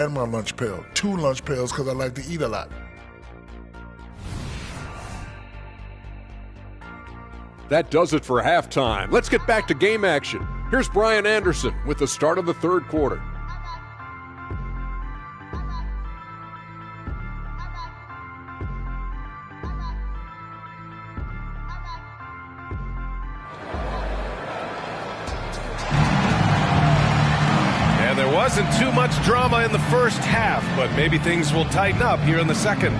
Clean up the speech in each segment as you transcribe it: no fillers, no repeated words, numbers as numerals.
and my lunch pail. 2 lunch pails because I like to eat a lot. That does it for halftime. Let's get back to game action. Here's Brian Anderson with the start of the third quarter. And there wasn't too much drama in the first half, but maybe things will tighten up here in the second.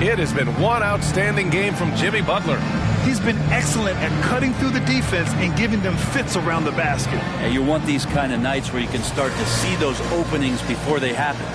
It has been one outstanding game from Jimmy Butler. He's been excellent at cutting through the defense and giving them fits around the basket. Yeah, you want these kind of nights where you can start to see those openings before they happen.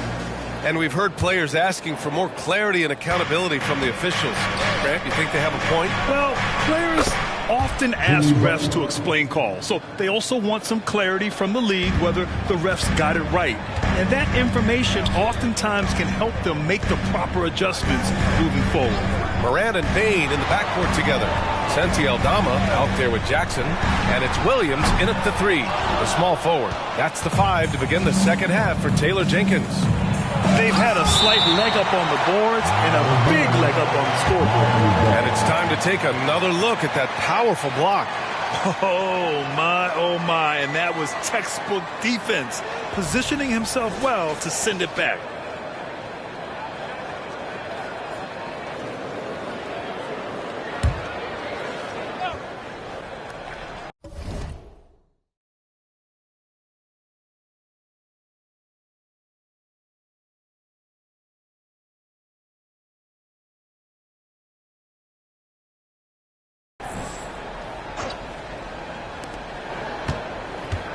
And we've heard players asking for more clarity and accountability from the officials. Grant, you think they have a point? Well, players often ask refs to explain calls, so they also want some clarity from the league whether the refs got it right. And that information oftentimes can help them make the proper adjustments moving forward. Morant and Bane in the backcourt together. Santi Aldama out there with Jackson. And it's Williams in at the 3, the small forward. That's the 5 to begin the second half for Taylor Jenkins. They've had a slight leg up on the boards and a big leg up on the scoreboard. And it's time to take another look at that powerful block. Oh my, and that was textbook defense, positioning himself well to send it back.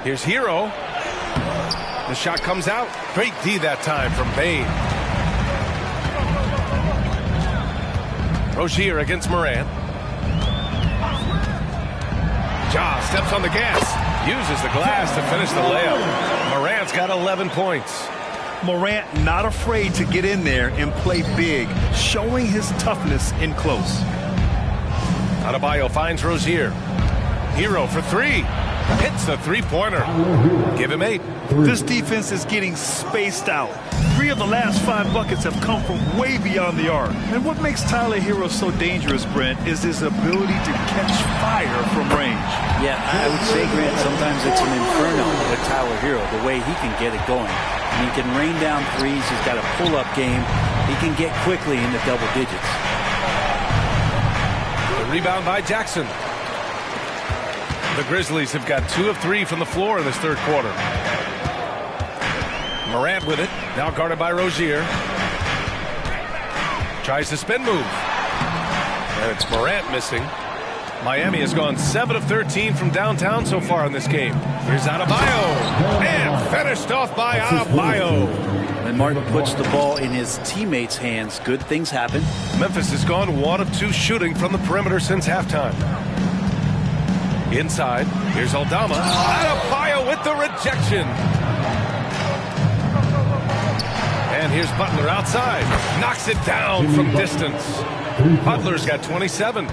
Here's Hero. The shot comes out. Great D that time from Bane. Rozier against Morant. Ja steps on the gas. Uses the glass to finish the layup. Morant's got 11 points. Morant not afraid to get in there and play big, showing his toughness in close. Adebayo finds Rozier. Hero for 3. Hits the three-pointer. Give him 8. This defense is getting spaced out. 3 of the last 5 buckets have come from way beyond the arc. And what makes Tyler Hero so dangerous, Brent, is his ability to catch fire from range. Yeah, I would say, Grant, sometimes it's an inferno with Tyler Hero, the way he can get it going. He can rain down threes. He's got a pull-up game. He can get quickly into double digits. The rebound by Jackson. The Grizzlies have got 2 of 3 from the floor in this third quarter. Morant with it, now guarded by Rozier. Tries the spin move. And it's Morant missing. Miami has gone 7 of 13 from downtown so far in this game. Here's Adebayo. And finished off by Adebayo. When Martin puts the ball in his teammates' hands, good things happen. Memphis has gone 1 of 2 shooting from the perimeter since halftime. Inside, here's Aldama. Adebayo with the rejection. And here's Butler outside. Knocks it down from distance. Butler's got 27.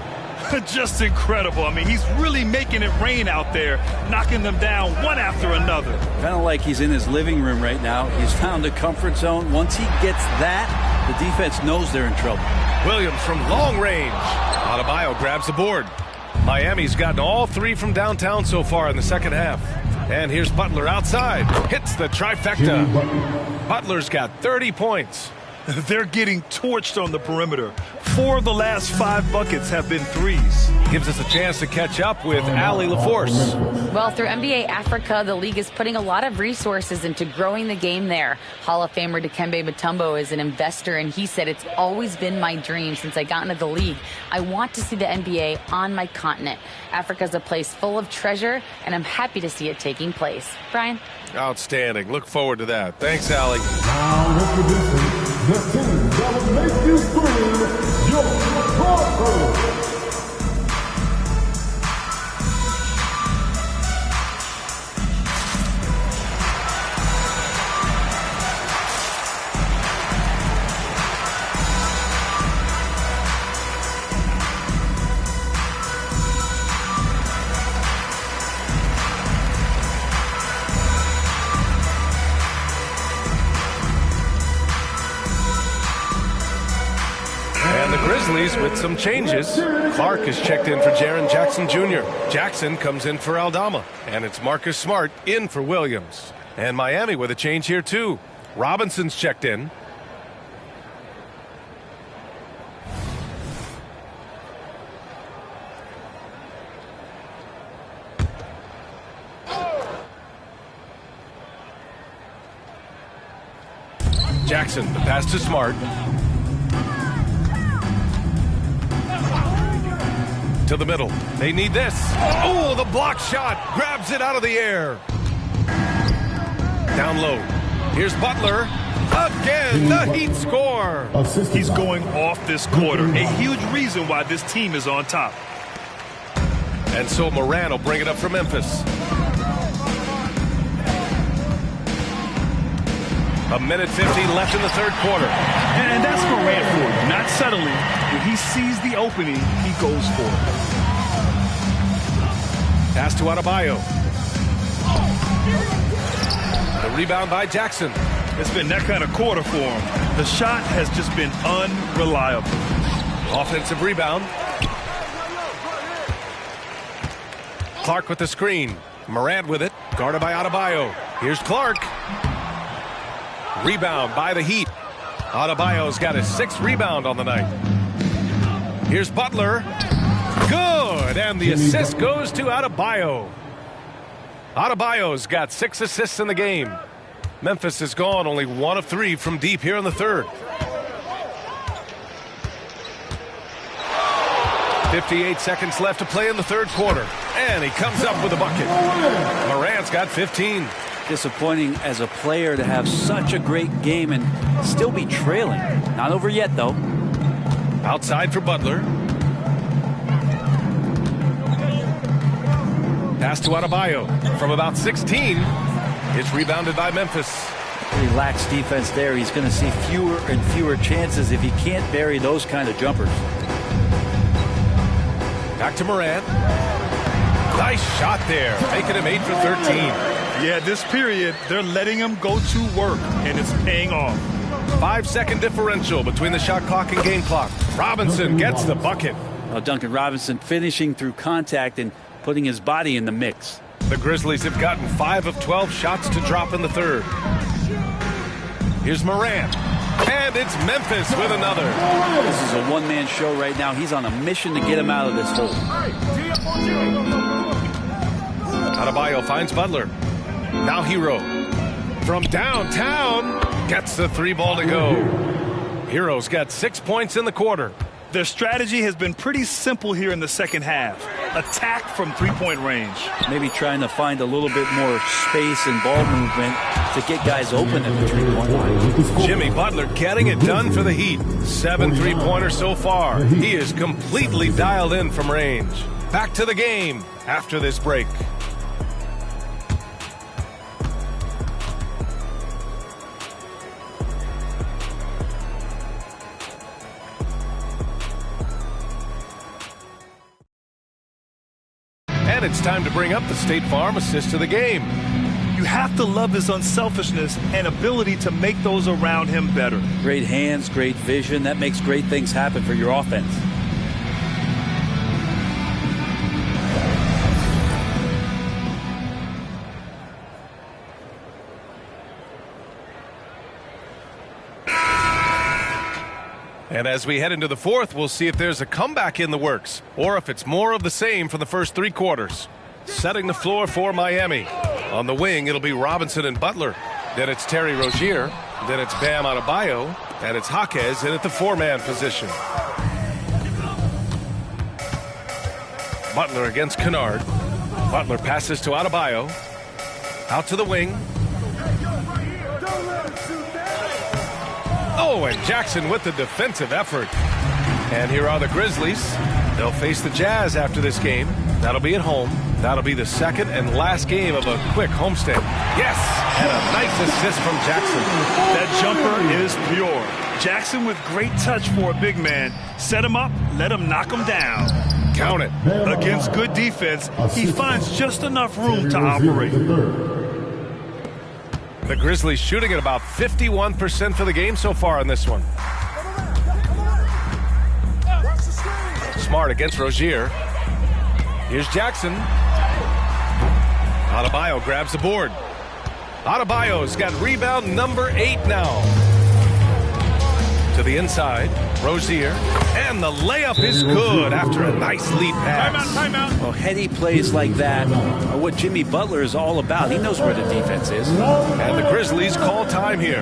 Just incredible. I mean, he's really making it rain out there, knocking them down one after another. Kind of like he's in his living room right now. He's found a comfort zone. Once he gets that, the defense knows they're in trouble. Williams from long range. Adebayo grabs the board. Miami's gotten all 3 from downtown so far in the second half. And here's Butler outside. Hits the trifecta. Butler's got 30 points. They're getting torched on the perimeter. 4 of the last 5 buckets have been threes. Gives us a chance to catch up with Allie LaForce. Well, through NBA Africa, the league is putting a lot of resources into growing the game there. Hall of Famer Dikembe Mutombo is an investor, and he said, "It's always been my dream since I got into the league. I want to see the NBA on my continent. Africa's a place full of treasure, and I'm happy to see it taking place." Brian? Outstanding. Look forward to that. Thanks, Allie. Now introducing the team that will make you scream, your Broncos. Grizzlies with some changes. Clark is checked in for Jaren Jackson Jr. Jackson comes in for Aldama. And it's Marcus Smart in for Williams. And Miami with a change here too. Robinson's checked in. Jackson, the pass to Smart. To the middle. They need this. Oh, the block shot. Grabs it out of the air. Down low. Here's Butler. Again, the Heat score. He's going off this quarter. A huge reason why this team is on top. And so Moran will bring it up for Memphis. A minute 15 left in the third quarter. And that's Moran for you. Not subtly. When he sees the opening, he goes for it. Pass to Adebayo. The rebound by Jackson. It's been that kind of quarter for him. The shot has just been unreliable. Offensive rebound. Clark with the screen. Morant with it. Guarded by Adebayo. Here's Clark. Rebound by the Heat. Adebayo's got his 6th rebound on the night. Here's Butler. Good. And the assist goes to Adebayo. Adebayo's got 6 assists in the game. Memphis is gone only 1 of 3 from deep here in the third. 58 seconds left to play in the third quarter. And he comes up with a bucket. Morant's got 15. Disappointing as a player to have such a great game and still be trailing. Not over yet, though. Outside for Butler. Pass to Adebayo from about 16. It's rebounded by Memphis. Relaxed defense there. He's going to see fewer and fewer chances if he can't bury those kind of jumpers. Back to Morant. Nice shot there, making him 8 for 13. Yeah, this period, they're letting him go to work, and it's paying off. 5-second differential between the shot clock and game clock. Robinson gets the bucket. Well, Duncan Robinson finishing through contact and putting his body in the mix. The Grizzlies have gotten 5 of 12 shots to drop in the third. Here's Morant. And it's Memphis with another. This is a one-man show right now. He's on a mission to get him out of this hole. Adebayo finds Butler. Now Hero. From downtown. Gets the 3-ball to go. Hero's got 6 points in the quarter. Their strategy has been pretty simple here in the second half. Attack from 3-point range. Maybe trying to find a little bit more space and ball movement to get guys open at the 3-point line. Jimmy Butler getting it done for the Heat. 7 3-pointers so far. He is completely dialed in from range. Back to the game after this break. And it's time to bring up the State Farm assist to the game. You have to love his unselfishness and ability to make those around him better. Great hands, great vision. That makes great things happen for your offense. And as we head into the fourth, we'll see if there's a comeback in the works or if it's more of the same from the first 3 quarters. Setting the floor for Miami. On the wing, it'll be Robinson and Butler. Then it's Terry Rozier. Then it's Bam Adebayo. And it's Jaquez in at the 4-man position. Butler against Kennard. Butler passes to Adebayo. Out to the wing. Oh, and Jackson with the defensive effort. And here are the Grizzlies. They'll face the Jazz after this game. That'll be at home. That'll be the second and last game of a quick homestand. Yes, and a nice assist from Jackson. That jumper is pure. Jackson with great touch for a big man. Set him up, let him knock him down. Count it. Against good defense, he finds just enough room to operate. The Grizzlies shooting at about 51% for the game so far in this one. Smart against Rozier. Here's Jackson. Adebayo grabs the board. Adebayo's got rebound number 8 now. To the inside, Rozier, and the layup is good after a nice lead pass. Timeout. Well, heady plays like that are what Jimmy Butler is all about. He knows where the defense is. And the Grizzlies call time here.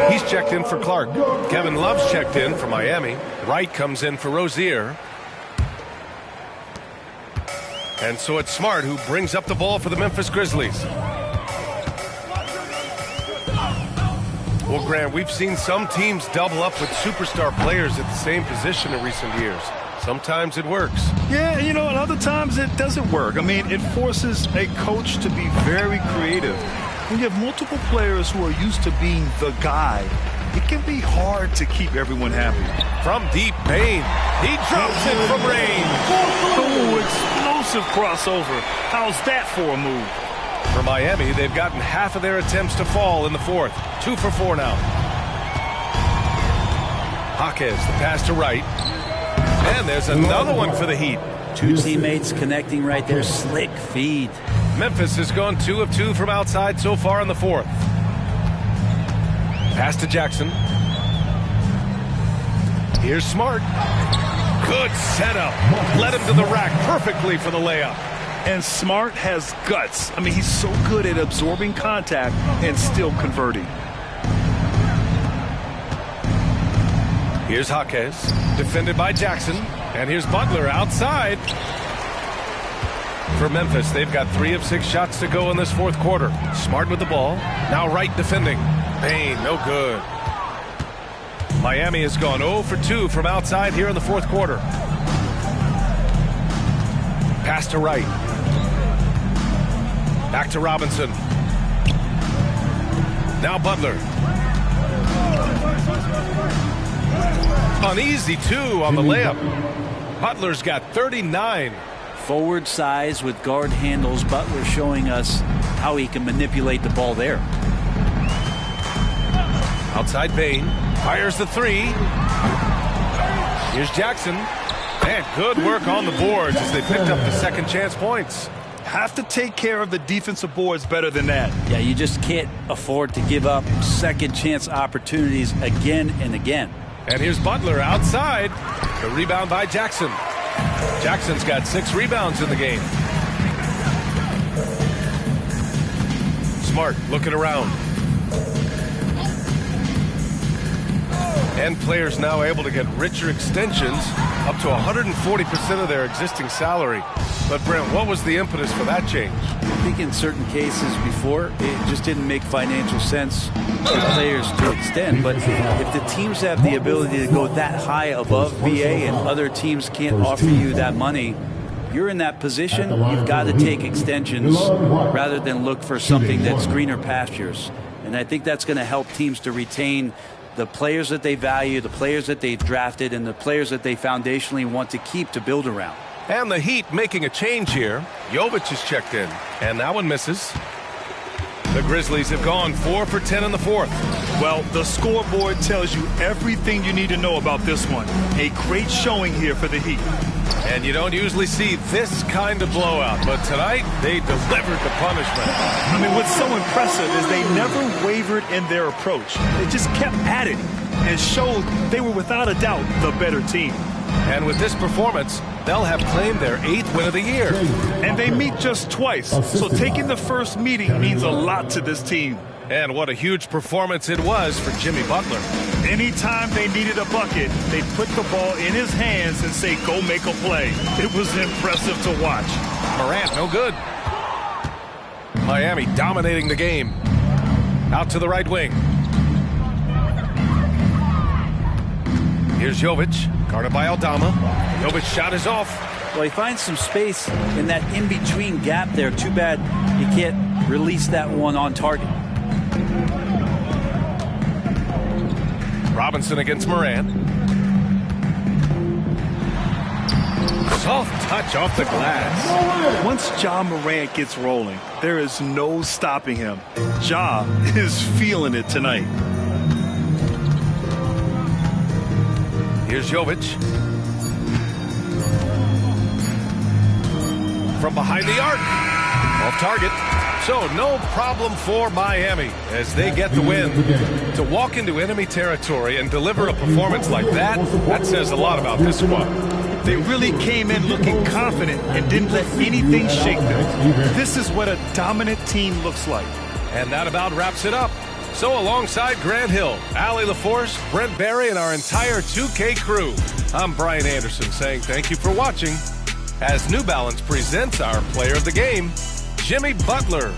He's checked in for Clark. Kevin Love's checked in for Miami. Wright comes in for Rozier. And so it's Smart who brings up the ball for the Memphis Grizzlies. Well, Grant, we've seen some teams double up with superstar players at the same position in recent years. Sometimes it works. Yeah, and other times it doesn't work. I mean, it forces a coach to be very creative. When you have multiple players who are used to being the guy, it can be hard to keep everyone happy. From deep, Payne. He drops it from range. Oh, explosive crossover. How's that for a move? For Miami, they've gotten half of their attempts to fall in the fourth. 2 for 4 now. Jaquez, the pass to Wright. And there's another one for the Heat. 2 teammates connecting right there. Slick feed. Memphis has gone 2 of 2 from outside so far in the fourth. Pass to Jackson. Here's Smart. Good setup. Led him to the rack perfectly for the layup. And Smart has guts. I mean, he's so good at absorbing contact and still converting. Here's Jaquez, defended by Jackson. And here's Butler outside. For Memphis, they've got 3 of 6 shots to go in this fourth quarter. Smart with the ball. Now Wright defending. Payne, no good. Miami has gone 0 for 2 from outside here in the fourth quarter. Pass to Wright. Back to Robinson. Now Butler. Uneasy 2 on the layup. Butler's got 39. Forward size with guard handles. Butler showing us how he can manipulate the ball there. Outside Payne. Fires the 3. Here's Jackson. And good work on the boards as they picked up the second chance points. Have to take care of the defensive boards better than that. Yeah, you just can't afford to give up second chance opportunities again and again. And here's Butler outside. The rebound by Jackson. Jackson's got 6 rebounds in the game. Smart looking around. And players now able to get richer extensions up to 140% of their existing salary. But Brent, what was the impetus for that change? I think in certain cases before, it just didn't make financial sense for players to extend. But if the teams have the ability to go that high above BA and other teams can't offer you that money, you're in that position, you've got to take extensions rather than look for something that's greener pastures. And I think that's going to help teams to retain the players that they value, the players that they've drafted, and the players that they foundationally want to keep to build around. And the Heat making a change here. Jovic is checked in, and that one misses. The Grizzlies have gone 4 for 10 in the fourth. Well, the scoreboard tells you everything you need to know about this one. A great showing here for the Heat. And you don't usually see this kind of blowout, but tonight they delivered the punishment. I mean, what's so impressive is they never wavered in their approach. They just kept at it and showed they were without a doubt the better team. And with this performance, they'll have claimed their 8th win of the year. And they meet just twice, so taking the first meeting means a lot to this team. And what a huge performance it was for Jimmy Butler. Anytime they needed a bucket, they put the ball in his hands and say, go make a play. It was impressive to watch. Morant, no good. Miami dominating the game. Out to the right wing. Here's Jovic, guarded by Aldama. Jovic shot is off. Well, he finds some space in that in-between gap there. Too bad he can't release that one on target. Robinson against Morant. Soft touch off the glass. Once Ja Morant gets rolling, there is no stopping him. Ja is feeling it tonight. Here's Jovic. From behind the arc. Off target. So no problem for Miami as they get the win. To walk into enemy territory and deliver a performance like that says a lot about this squad. They really came in looking confident and didn't let anything shake them. This is what a dominant team looks like. And that about wraps it up. So alongside Grant Hill, Allie LaForce, Brent Barry, and our entire 2K crew, I'm Brian Anderson saying thank you for watching as New Balance presents our player of the game, Jimmy Butler.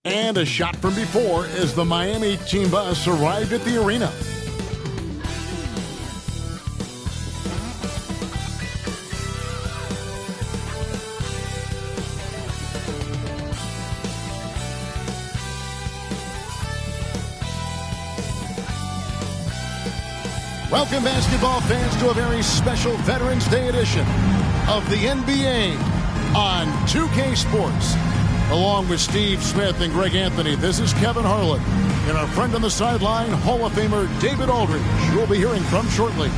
And a shot from before as the Miami team bus arrived at the arena. Welcome, basketball fans, to a very special Veterans Day edition of the NBA on 2K Sports. Along with Steve Smith and Greg Anthony, this is Kevin Harlan and our friend on the sideline, Hall of Famer David Aldridge, who we'll be hearing from shortly.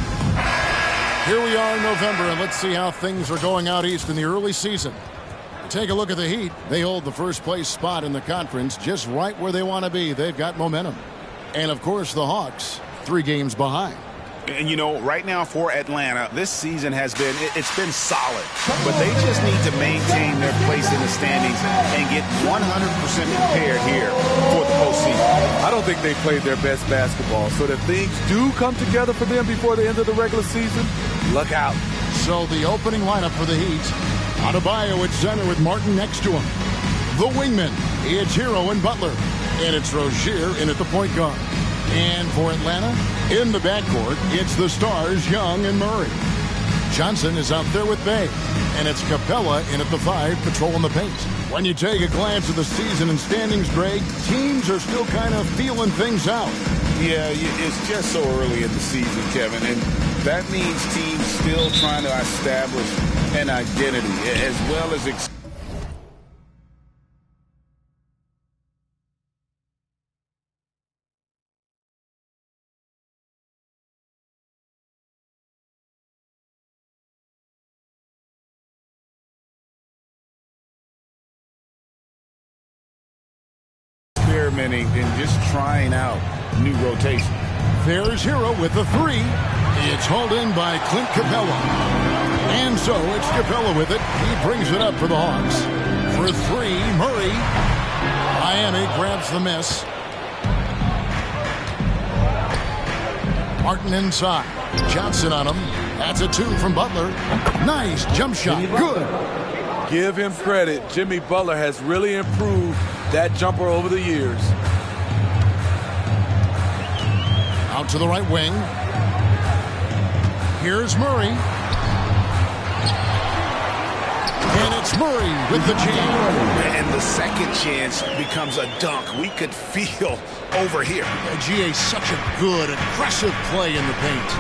Here we are in November, and let's see how things are going out east in the early season. Take a look at the Heat. They hold the first place spot in the conference, just right where they want to be. They've got momentum. And, of course, the Hawks, 3 games behind. And, you know, right now for Atlanta, this season has been, it's been solid. But they just need to maintain their place in the standings and get 100% prepared here for the postseason. I don't think they played their best basketball. So if things do come together for them before the end of the regular season, look out. So the opening lineup for the Heat, Adebayo at center with Martin next to him. The wingmen, it's Hero and Butler. And it's Rozier in at the point guard. And for Atlanta, in the backcourt, it's the stars Young and Murray. Johnson is out there with Bay. And it's Capella in at the 5, patrolling the paint. When you take a glance at the season and standings, Greg, teams are still kind of feeling things out. Yeah, it's just so early in the season, Kevin. And that means teams still trying to establish an identity as well as experimenting and just trying out new rotation. There's Hero with the 3. It's hauled in by Clint Capella. And so it's Capella with it. He brings it up for the Hawks. For 3, Murray. Miami grabs the miss. Martin inside. Johnson on him. That's a 2 from Butler. Nice jump shot. Good. Give him credit. Jimmy Butler has really improved that jumper over the years. Out to the right wing. Here's Murray. And it's Murray with the jam. And the second chance becomes a dunk. We could feel over here. GA, such a good, aggressive play in the paint.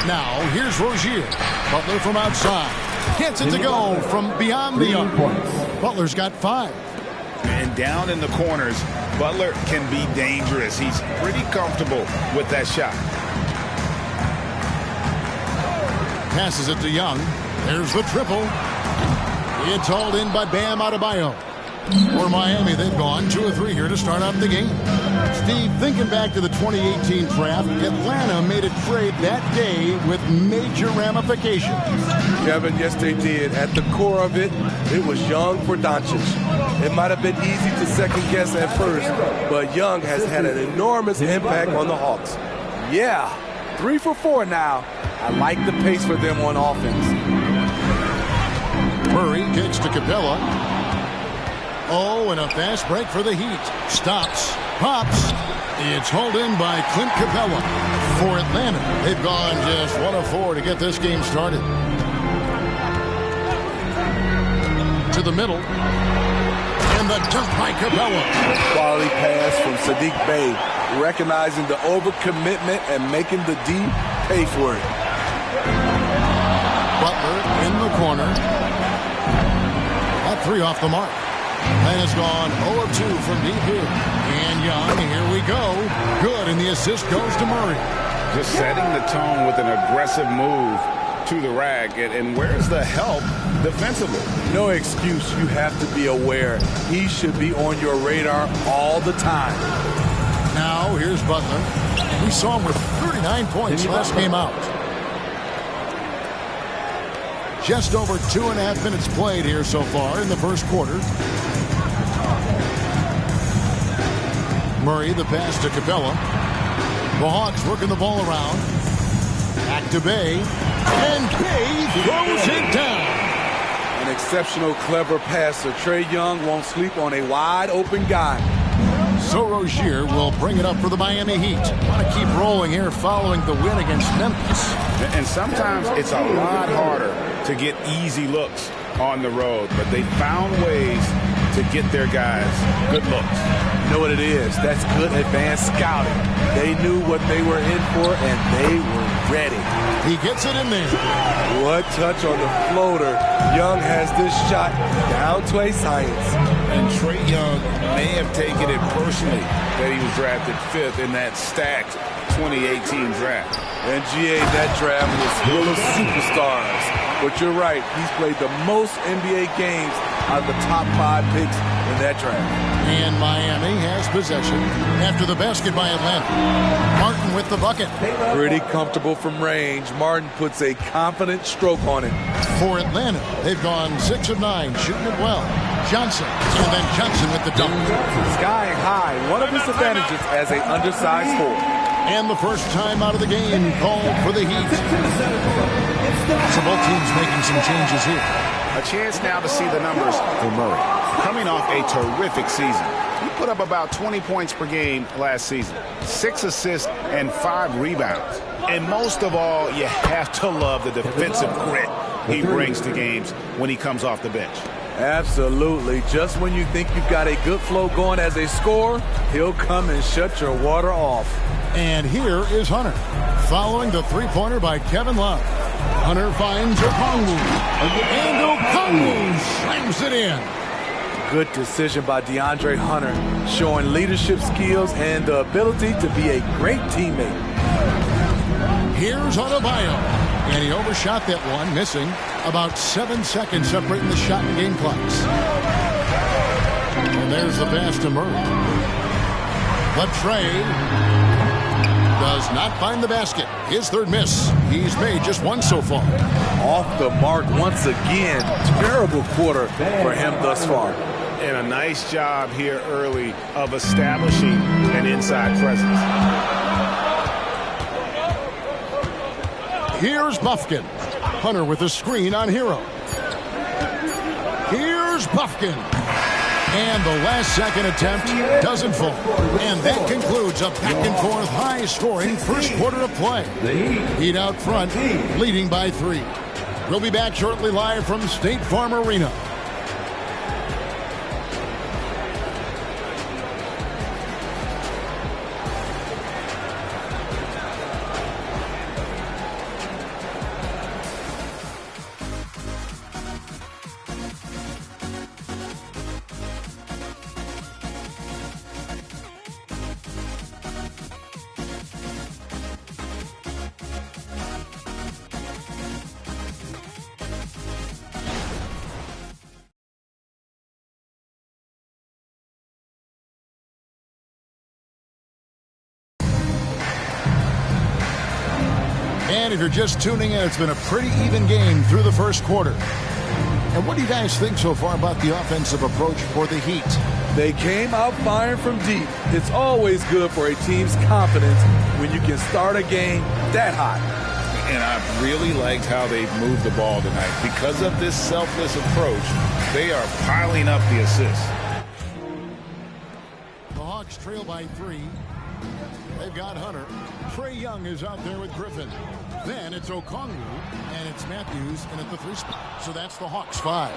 Now, here's Rozier. Butler from outside. Gets it to go from beyond the arc. Butler's got 5. And down in the corners, Butler can be dangerous. He's pretty comfortable with that shot. passes it to Young. There's the triple. It's hauled in by Bam Adebayo. For Miami, they've gone 2 of 3 here to start out the game. Steve, thinking back to the 2018 draft, Atlanta made a trade that day with major ramifications. Kevin, yes they did. At the core of it, it was Young for Doncic. It might have been easy to second guess at first, but Young has had an enormous impact on the Hawks. Yeah, 3 for 4 now. I like the pace for them on offense. Murray kicks to Capella. Oh, and a fast break for the Heat. Stops. Pops. It's hauled in by Clint Capella. For Atlanta, they've gone just 1 of 4 to get this game started. To the middle. And the dunk by Capella. Quality pass from Sadiq Bey, recognizing the overcommitment and making the D pay for it. Butler in the corner. That 3 off the mark. Atlanta's gone 0 of 2 from deep here. And Young, here we go. Good, and the assist goes to Murray. Just setting the tone with an aggressive move to the rack. And where's the help defensively? No excuse. You have to be aware. He should be on your radar all the time. Now, here's Butler. We saw him with 39 points last game out. Just over 2.5 minutes played here so far in the first quarter. Murray, the pass to Capella. The Hawks working the ball around. Back to Bey. And Bey throws it down. An exceptional, clever passer. Trae Young won't sleep on a wide-open guy. So Rozier will bring it up for the Miami Heat. Want to keep rolling here following the win against Memphis. And sometimes it's a lot harder to get easy looks on the road, but they found ways to get their guys good looks. You know what it is? That's good advanced scouting. They knew what they were in for, and they were ready. He gets it in there. What touch on the floater. Young has this shot down to a science. And Trae Young may have taken it personally that he was drafted 5th in that stacked 2018 draft. And GA, that draft was full of superstars. But you're right, he's played the most NBA games out of the top 5 picks in that draft. And Miami has possession after the basket by Atlanta. Martin with the bucket. Pretty comfortable from range. Martin puts a confident stroke on it. For Atlanta, they've gone 6 of 9, shooting it well. Johnson, and then Johnson with the dunk. Skying high, one of his advantages as an undersized forward. And the first time out of the game called for the Heat. So both teams making some changes here. A chance now to see the numbers for Murray. Coming off a terrific season. He put up about 20 points per game last season. 6 assists and 5 rebounds. And most of all, you have to love the defensive grit he brings to games when he comes off the bench. Absolutely. Just when you think you've got a good flow going as a scorer, he'll come and shut your water off. And here is Hunter, following the three-pointer by Kevin Love. Hunter finds Okongwu, and Okongwu slams it in. Good decision by DeAndre Hunter, showing leadership skills and the ability to be a great teammate. Here's Adebayo, and he overshot that one, missing about 7 seconds separating the shot and game clocks. And there's the pass to Murray. But Trae does not find the basket. His third miss. He's made just 1 so far. Off the mark once again. Terrible quarter for him thus far. And a nice job here early of establishing an inside presence. Here's Bufkin. Hunter with a screen on Hero. Here's Bufkin. And the last-second attempt doesn't fall. And that concludes a back-and-forth, high-scoring first quarter of play. Heat out front, leading by 3. We'll be back shortly live from State Farm Arena. And if you're just tuning in, it's been a pretty even game through the first quarter. And what do you guys think so far about the offensive approach for the Heat? They came out firing from deep. It's always good for a team's confidence when you can start a game that hot. And I've really liked how they've moved the ball tonight. Because of this selfless approach, they are piling up the assists. The Hawks trail by 3. They've got Hunter. Trae Young is out there with Griffin. Then it's Okongwu, and it's Matthews in at the 3 spot. So that's the Hawks 5.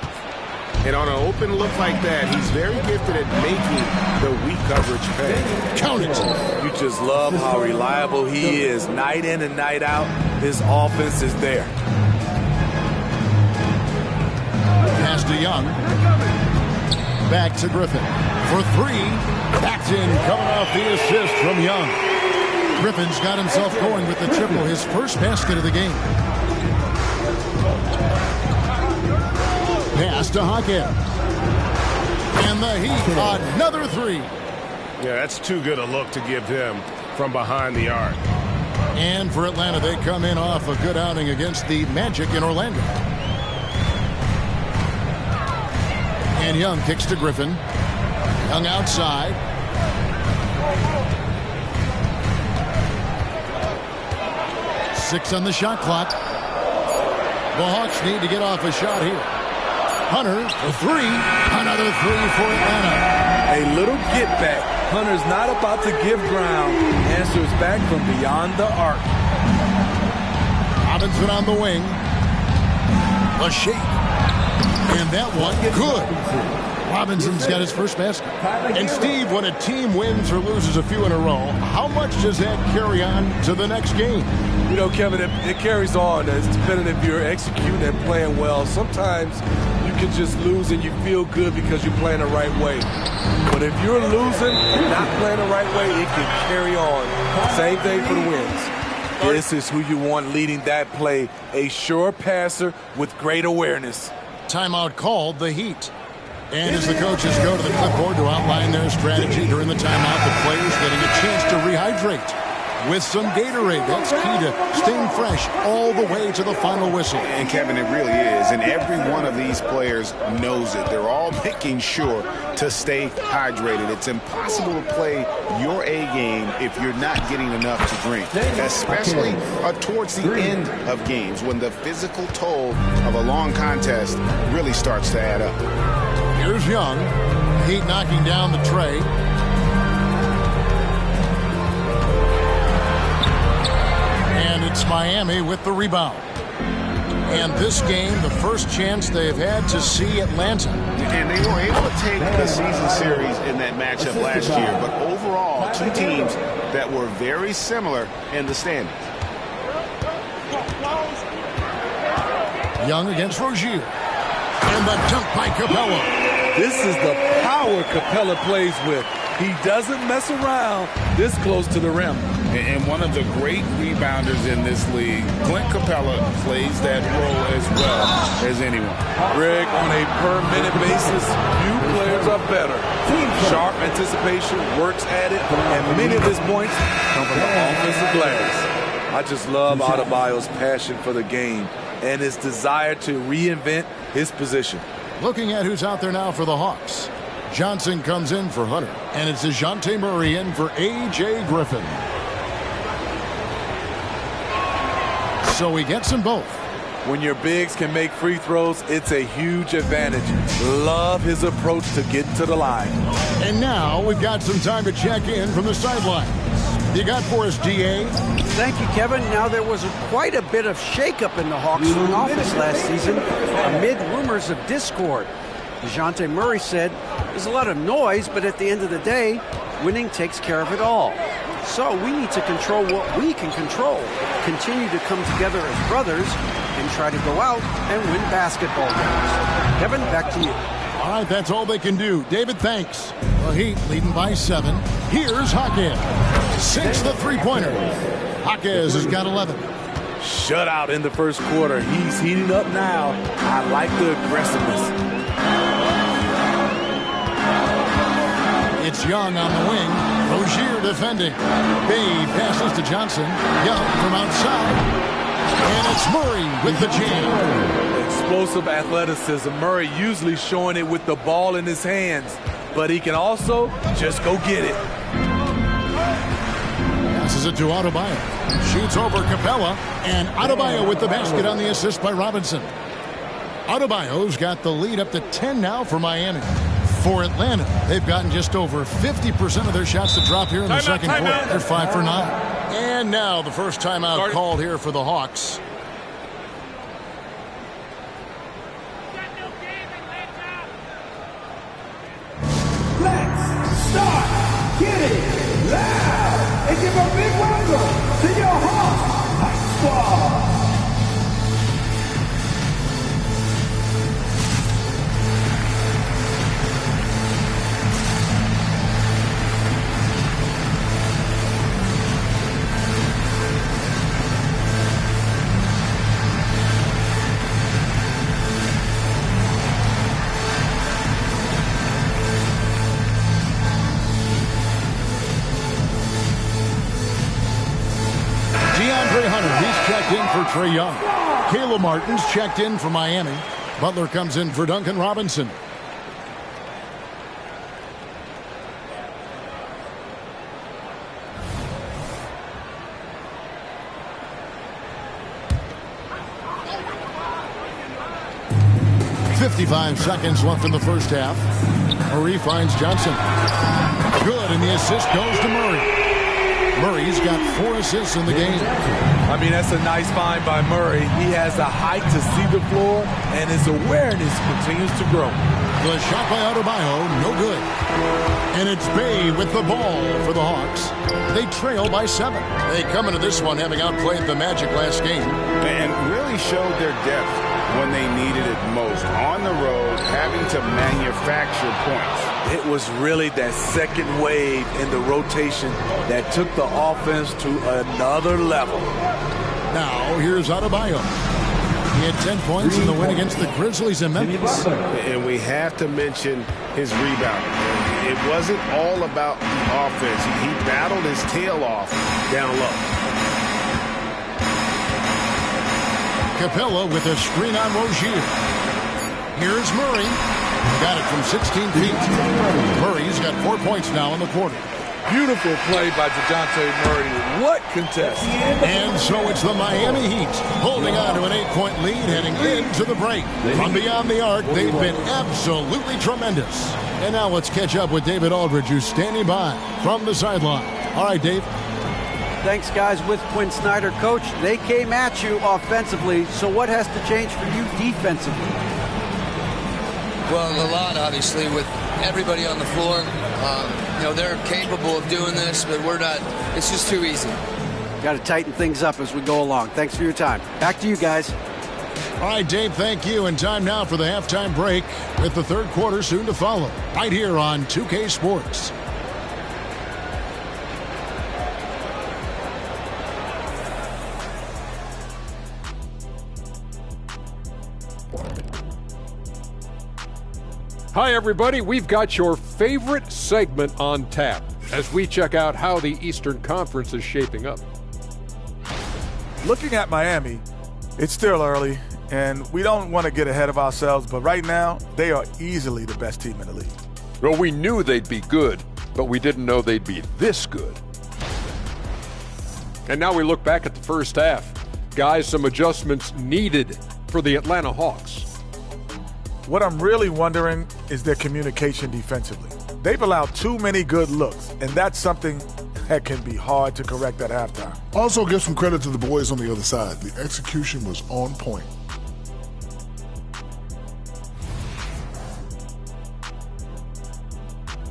And on an open look like that, he's very gifted at making the weak coverage pay. Count it. You just love how reliable he is. Night in and night out, his offense is there. Pass to Young. Back to Griffin. For 3. Backed in, coming off the assist from Young. Griffin's got himself going with the triple, his first basket of the game. Pass to Hawkins. And the Heat, another 3. Yeah, that's too good a look to give him from behind the arc. And for Atlanta, they come in off a good outing against the Magic in Orlando. And Young kicks to Griffin. Young outside. Six on the shot clock. The Hawks need to get off a shot here. Hunter for 3. Another 3 for Atlanta. A little get back. Hunter's not about to give ground. Answers back from beyond the arc. Robinson on the wing. A shake. And that one good. Robinson's got his first basket. And Steve, when a team wins or loses a few in a row, how much does that carry on to the next game? You know, Kevin, it carries on. It's depending if you're executing and playing well. Sometimes you can just lose and you feel good because you're playing the right way. But if you're losing and not playing the right way, it can carry on. Same thing for the wins. This is who you want leading that play. A sure passer with great awareness. Timeout called, the Heat. And as the coaches go to the clipboard to outline their strategy during the timeout, the players getting a chance to rehydrate with some Gatorade. That's key to staying fresh all the way to the final whistle. And Kevin, it really is. And every one of these players knows it. They're all making sure to stay hydrated. It's impossible to play your A game if you're not getting enough to drink, especially towards the end of games when the physical toll of a long contest really starts to add up. Here's Young. Heat knocking down the tray. And it's Miami with the rebound. And this game, the first chance they've had to see Atlanta. And they were able to take the season series in that matchup last year. But overall, two teams that were very similar in the standings. Young against Rozier. And the dunk by Capella. This is the power Capella plays with. He doesn't mess around this close to the rim. And one of the great rebounders in this league, Clint Capella, plays that role as well as anyone. Greg, on a per-minute basis, few players are better. Sharp anticipation, works at it, and many of his points come from the offensive glass. I just love Adebayo's passion for the game and his desire to reinvent his position. Looking at who's out there now for the Hawks. Johnson comes in for Hunter, and it's DeJounte Murray in for A.J. Griffin. So he gets them both. When your bigs can make free throws, it's a huge advantage. Love his approach to get to the line. And now we've got some time to check in from the sidelines. You got for us, D.A.? Thank you, Kevin. Now, there was quite a bit of shakeup in the Hawks front office last season amid rumors of discord. DeJounte Murray said, there's a lot of noise, but at the end of the day, winning takes care of it all. So we need to control what we can control, continue to come together as brothers, and try to go out and win basketball games. Kevin, back to you. All right, that's all they can do. David, thanks. The Heat leading by 7. Here's Hawkins. 6 the three-pointer. Hawkins has got 11. Shutout in the first quarter. He's heating up now. I like the aggressiveness. It's Young on the wing. Rozier defending. Bay passes to Johnson. Young from outside. And it's Murray with the jam. Explosive athleticism. Murray usually showing it with the ball in his hands, but he can also just go get it. Passes it to Adebayo. Shoots over Capella, and Adebayo with the basket on the assist by Robinson. Adebayo's got the lead up to 10 now for Miami. For Atlanta, they've gotten just over 50% of their shots to drop here in the second quarter. They're 5 for 9. And now the first timeout called here for the Hawks. Let's start getting loud and give a big welcome to your Hawks Hype Squad. In for Trae Young. Caleb Martin's checked in for Miami. Butler comes in for Duncan Robinson. .55 seconds left in the first half. Murray finds Johnson. Good, and the assist goes to Murray. Murray's got 4 assists in the game. I mean, that's a nice find by Murray. He has the height to see the floor, and his awareness continues to grow. The shot by Adebayo, no good. And it's Bay with the ball for the Hawks. They trail by 7. They come into this one having outplayed the Magic last game. And really showed their depth when they needed it most. On the road, having to manufacture points. It was really that second wave in the rotation that took the offense to another level. Now, here's Adebayo. He had 10 points in the win against the Grizzlies in Memphis. And we have to mention his rebound. It wasn't all about the offense. He battled his tail off down low. Capella with a screen on Rozier. Here's Murray. Got it from 16 feet. Murray's got 4 points now in the quarter. Beautiful play by DeJounte Murray. What contest. And so it's the Miami Heat holding on to an 8-point lead heading into the break. From beyond the arc, they've been absolutely tremendous. And now let's catch up with David Aldridge, who's standing by from the sideline. All right, Dave. Thanks, guys. With Quinn Snyder, Coach, they came at you offensively. So what has to change for you defensively? Well, a lot, obviously, with everybody on the floor. They're capable of doing this, but we're not. It's just too easy. Got to tighten things up as we go along. Thanks for your time. Back to you guys. All right, Dave, thank you. And time now for the halftime break with the third quarter soon to follow. Right here on 2K Sports. Hi, everybody. We've got your favorite segment on tap as we check out how the Eastern Conference is shaping up. Looking at Miami, it's still early, and we don't want to get ahead of ourselves, but right now, they are easily the best team in the league. Well, we knew they'd be good, but we didn't know they'd be this good. And now we look back at the first half. Guys, some adjustments needed for the Atlanta Hawks. What I'm really wondering is their communication defensively. They've allowed too many good looks, and that's something that can be hard to correct at halftime. Also give some credit to the boys on the other side. The execution was on point.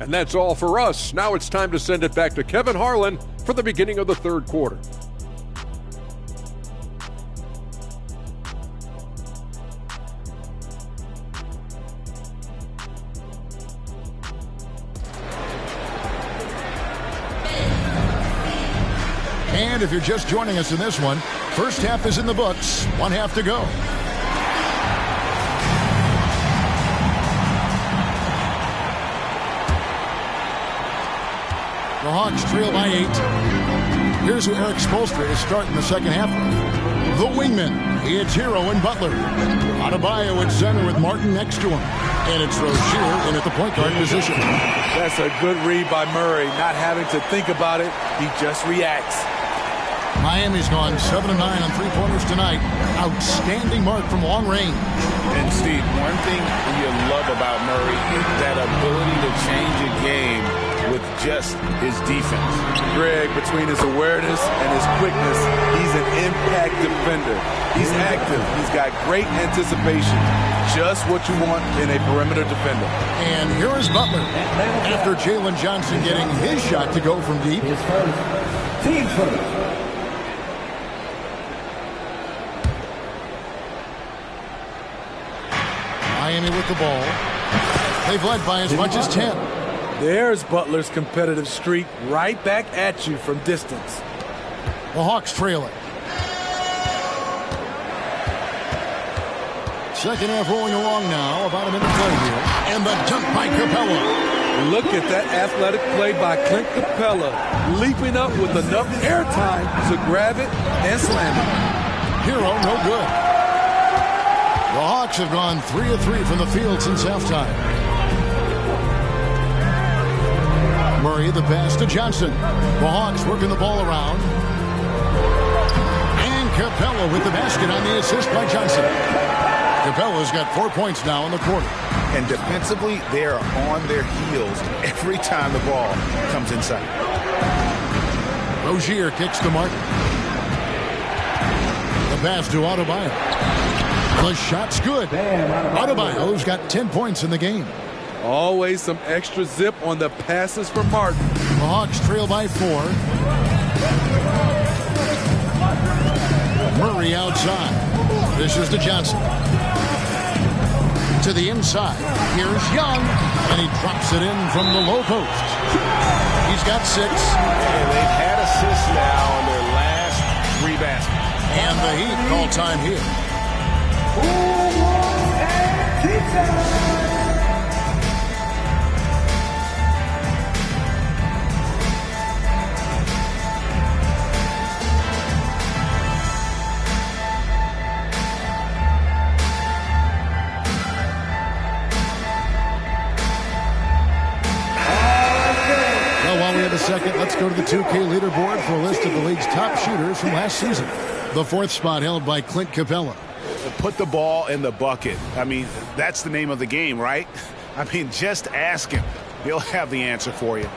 And that's all for us. Now it's time to send it back to Kevin Harlan for the beginning of the third quarter. And if you're just joining us in this one, first half is in the books. 1 half to go. The Hawks trail by 8. Here's who Eric Spoelstra is starting the second half with. The wingman. It's Hero and Butler. Adebayo at center with Martin next to him. And it's Rozier in at the point guard position. That's a good read by Murray. Not having to think about it, he just reacts. Miami's gone 7 of 9 on three-pointers tonight. Outstanding mark from long range. And Steve, one thing you love about Murray is that ability to change a game with just his defense. Greg, between his awareness and his quickness, he's an impact defender. He's active. He's got great anticipation. Just what you want in a perimeter defender. And here is Butler. After Jalen Johnson getting his shot to go from deep. Team first. Miami with the ball. They've led by as much as 10. There's Butler's competitive streak right back at you from distance. The Hawks trail it. Second half rolling along now. About a minute to play here. And the dunk by Capella. Look at that athletic play by Clint Capella. Leaping up with enough airtime to grab it and slam it. Hero, no good. The Hawks have gone 3 of 3 from the field since halftime. Murray, the pass to Johnson. The Hawks working the ball around. And Capella with the basket on the assist by Johnson. Capella's got 4 points now in the quarter. And defensively, they are on their heels every time the ball comes inside. Rozier kicks to Martin. The pass to Adebayo. The shot's good. Adebayo's got 10 points in the game. Always some extra zip on the passes for Martin. The Hawks trail by 4. Murray outside. This is to Johnson. To the inside. Here's Young. And he drops it in from the low post. He's got 6. And they've had assists now on their last 3 baskets. And the Heat call time here. Well, while we have a second, let's go to the 2K leaderboard for a list of the league's top shooters from last season. The 4th spot held by Clint Capella. Put the ball in the bucket. I mean, that's the name of the game, right? I mean, just ask him. He'll have the answer for you.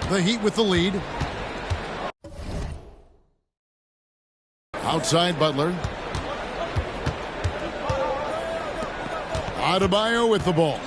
The Heat with the lead. Outside Butler. Adebayo with the ball.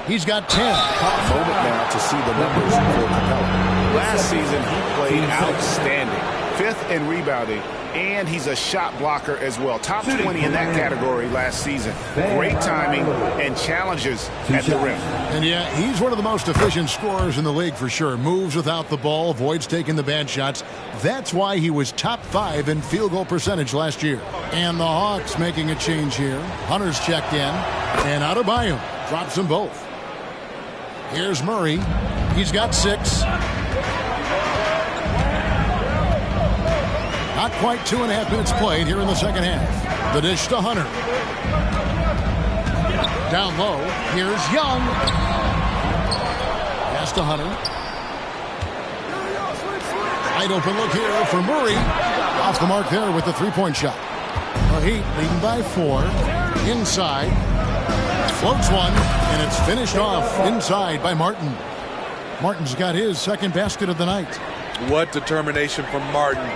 He's got 10. Moment now to see the numbers for Capella. Last season, he played outstanding. 5th in rebounding, and he's a shot blocker as well. Top 20 in that category last season. Great timing and challenges at the rim. And yeah, he's one of the most efficient scorers in the league for sure. Moves without the ball, avoids taking the bad shots. That's why he was top 5 in field goal percentage last year. And the Hawks making a change here. Hunter's checked in, and Adebayo drops them both. Here's Murray. He's got 6. Not quite 2.5 minutes played here in the second half. The dish to Hunter. Down low. Here's Young. Pass to Hunter. Wide open look here for Murray. Off the mark there with the 3-point shot. The Heat leading by 4. Inside. Floats one, and it's finished off inside by Martin. Martin's got his second basket of the night. What determination from Martin.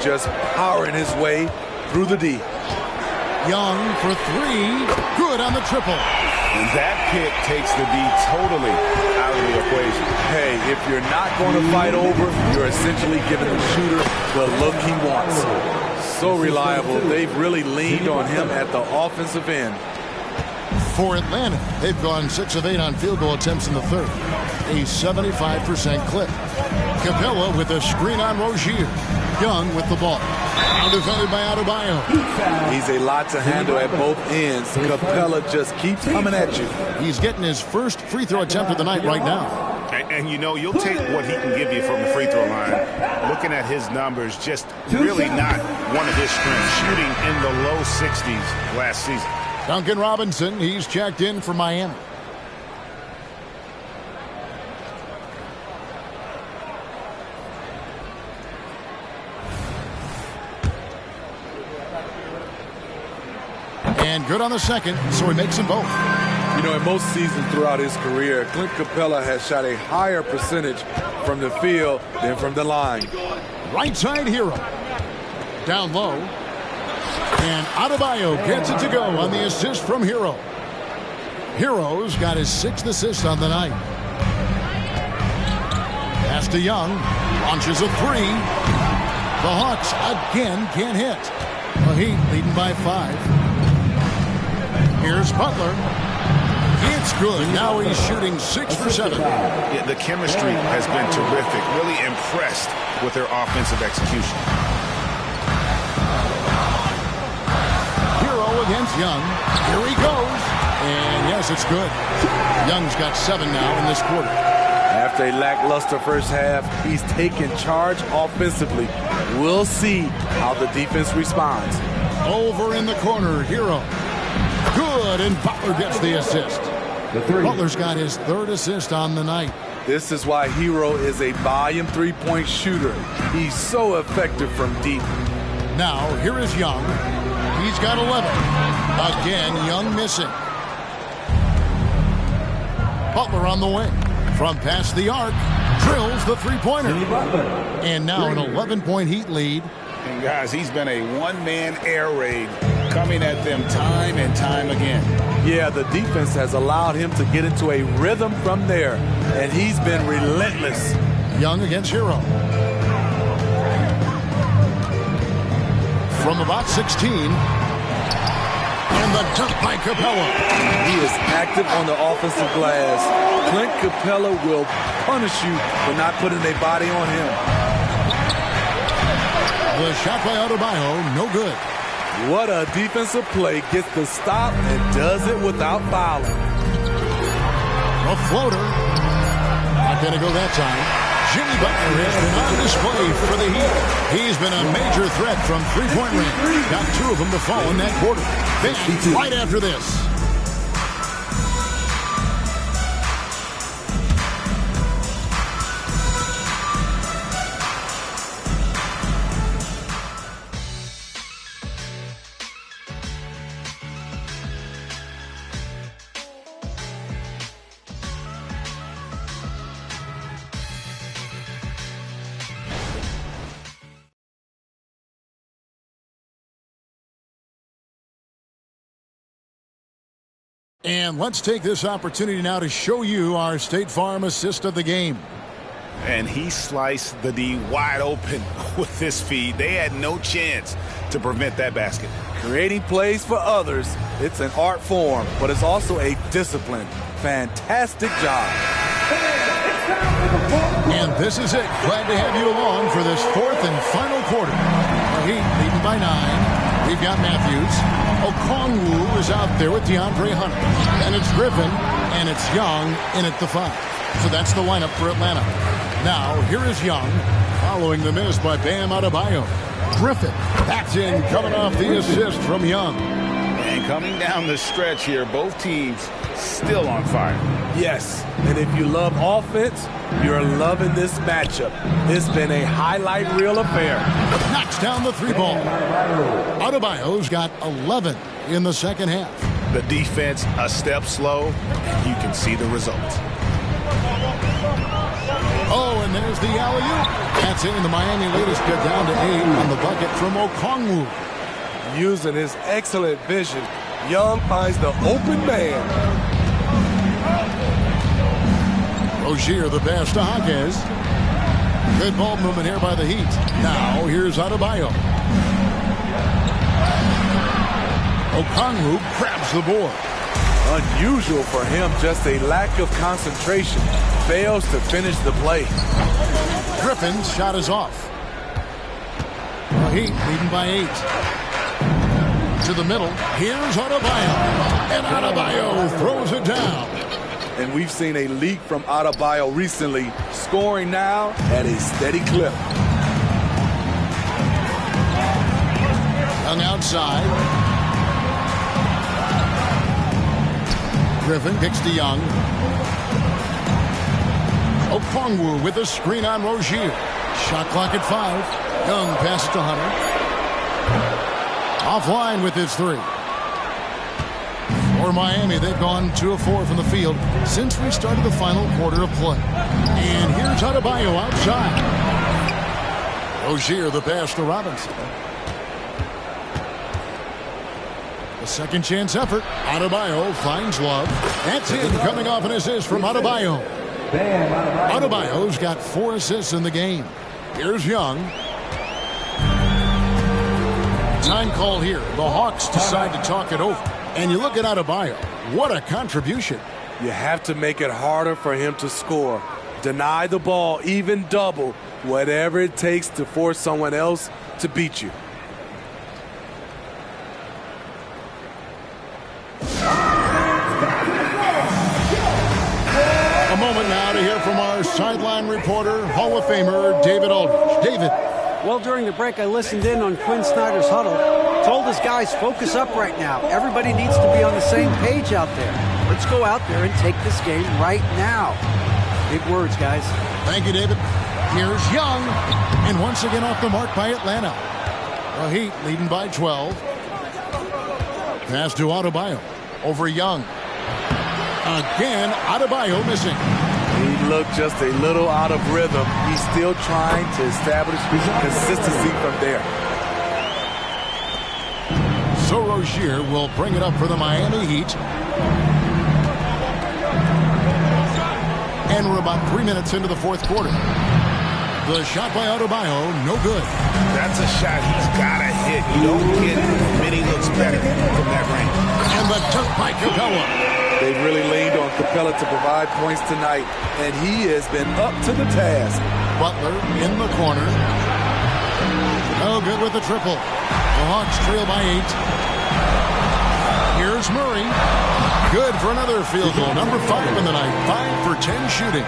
Just powering his way through the D. Young for 3. Good on the triple. And that pick takes the D totally out of the equation. Hey, if you're not going to fight over, you're essentially giving the shooter the look he wants. So reliable. They've really leaned on him at the offensive end. For Atlanta, they've gone 6 of 8 on field goal attempts in the third. A 75% clip. Capella with a screen on Rozier. Young with the ball. Now defended by Adebayo. He's a lot to handle at both ends. Capella just keeps coming at you. He's getting his first free throw attempt of the night right now. And, you know, you'll take what he can give you from the free throw line. Looking at his numbers, just really not one of his strengths. Shooting in the low 60s last season. Duncan Robinson, he's checked in for Miami. And good on the second, so he makes them both. You know, in most seasons throughout his career, Clint Capella has shot a higher percentage from the field than from the line. Right side Hero. Down low. And Adebayo gets it to go on the assist from Hero. Hero's got his 6th assist on the night. Pass to Young. Launches a 3. The Hawks again can't hit. The Heat leading by 5. Here's Butler. It's good. Now he's shooting 6 for 7. Yeah, the chemistry has been terrific. Really impressed with their offensive execution. Hero against Young. Here he goes. And yes, it's good. Young's got 7 now in this quarter. After a lackluster first half, he's taken charge offensively. We'll see how the defense responds. Over in the corner, Hero. Good, and Butler gets the assist. Butler's got his 3rd assist on the night. This is why Hero is a volume 3-point shooter. He's so effective from deep. Now, here is Young. He's got 11. Again, Young missing. Butler on the wing. From past the arc, drills the 3-pointer. And now an 11-point Heat lead. And guys, he's been a one-man air raid coming at them time and time again. Yeah, the defense has allowed him to get into a rhythm from there, and he's been relentless. Young against Hero. From about 16. And the dunk by Capella. He is active on the offensive glass. Clint Capella will punish you for not putting a body on him. The shot by Adebayo, no good. What a defensive play. Gets the stop and does it without fouling. A floater. Not going to go that time. Jimmy Butler has been on display for the Heat. He's been a major threat from 3-point range. Got 2 of them to fall in that quarter. Then, right after this. And let's take this opportunity now to show you our State Farm assist of the game. And he sliced the D wide open with his feed. They had no chance to prevent that basket. Creating plays for others, it's an art form, but it's also a discipline. Fantastic job. And this is it. Glad to have you along for this 4th and final quarter. The Heat leading by 9. We've got Matthews. Okongwu is out there with DeAndre Hunter. And it's Griffin, and it's Young in at the 5. So that's the lineup for Atlanta. Now, here is Young, following the miss by Bam Adebayo. Griffin, that's in, coming off the assist from Young. And coming down the stretch here, both teams still on fire. Yes, and if you love offense, you're loving this matchup. It's been a highlight reel affair. Knocks down the 3-ball. Adebayo's got 11 in the second half. The defense a step slow, and you can see the result. Oh, and there's the alley-oop. That's in. The Miami latest get down to 8 on the bucket from Okongwu. Using his excellent vision, Young finds the open man. Rozier the pass to Hawkes. Good ball movement here by the Heat. Now here's Adebayo. Okongwu grabs the board. Unusual for him, just a lack of concentration. Fails to finish the play. Griffin's shot is off. The Heat leading by 8. To the middle. Here's Adebayo. And Adebayo throws it down. And we've seen a leak from Adebayo recently, scoring now at a steady clip. Young outside. Griffin kicks to Young. Okongwu with a screen on Rozier. Shot clock at 5. Young passes to Hunter. Offline with his 3. For Miami, they've gone 2 of 4 from the field since we started the final quarter of play. And here's Adebayo outside. Rozier the pass to Robinson. A second chance effort. Adebayo finds Love. That's in, coming off an assist from Adebayo. Adebayo's got 4 assists in the game. Here's Young. Time call here. The Hawks decide to talk it over. And you look at Adebayo. What a contribution. You have to make it harder for him to score. Deny the ball, even double, whatever it takes to force someone else to beat you. A moment now to hear from our sideline reporter, Hall of Famer David Aldridge. David. Well, during the break, I listened in on Quinn Snyder's huddle. Told his guys, focus up right now. Everybody needs to be on the same page out there. Let's go out there and take this game right now. Big words, guys. Thank you, David. Here's Young. And once again off the mark by Atlanta. The Heat leading by 12. Pass to Adebayo. Over Young. Again, Adebayo missing. He looked just a little out of rhythm. He's still trying to establish consistency from there. So Rozier will bring it up for the Miami Heat. And we're about 3 minutes into the fourth quarter. The shot by Adebayo, no good. That's a shot he's got to hit. You don't get many looks better from that range. And the dunk by Capella. They've really leaned on Capella to provide points tonight, and he has been up to the task. Butler in the corner. No good with the triple. The Hawks trail by 8. Here's Murray. Good for another field goal. Number 5 in the night. 5 for 10 shooting.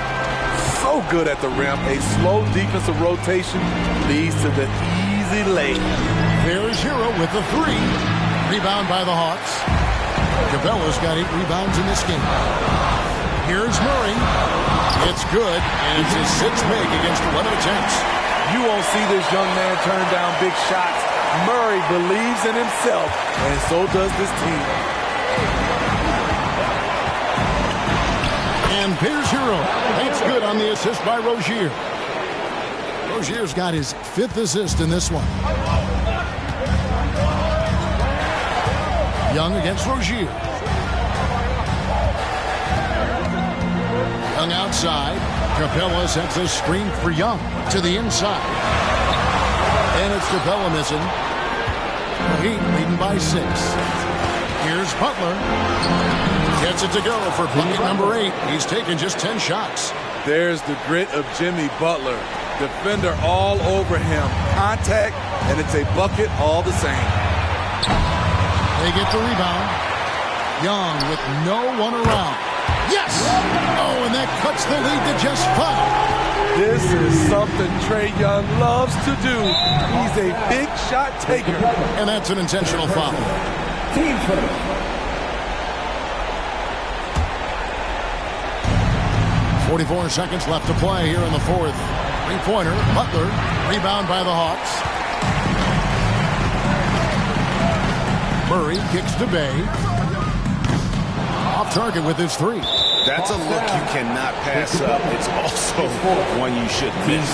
So good at the rim. A slow defensive rotation leads to the easy lay. There's Hero with the 3. Rebound by the Hawks. Capella's got 8 rebounds in this game. Here's Murray. It's good, and it's his 6th big against 11 attempts. You won't see this young man turn down big shots. Murray believes in himself, and so does this team. And here's Hero. That's good on the assist by Rozier. Rozier's got his 5th assist in this one. Young against Rozier. Young outside. Capella sets a screen for Young to the inside. And it's Capella missing. The Heat leading by 6. Here's Butler. Gets it to go for bucket number 8. He's taken just 10 shots. There's the grit of Jimmy Butler. Defender all over him. Contact, and it's a bucket all the same. They get the rebound. Young with no one around. Yes! Oh, and that cuts the lead to just 5. This is something Trae Young loves to do. He's a big shot taker. And that's an intentional foul. Team foul. 44 seconds left to play here in the fourth. 3-pointer. Butler. Rebound by the Hawks. Murray kicks to Bay. Off target with his 3. That's a look you cannot pass up. It's also one you shouldn't miss.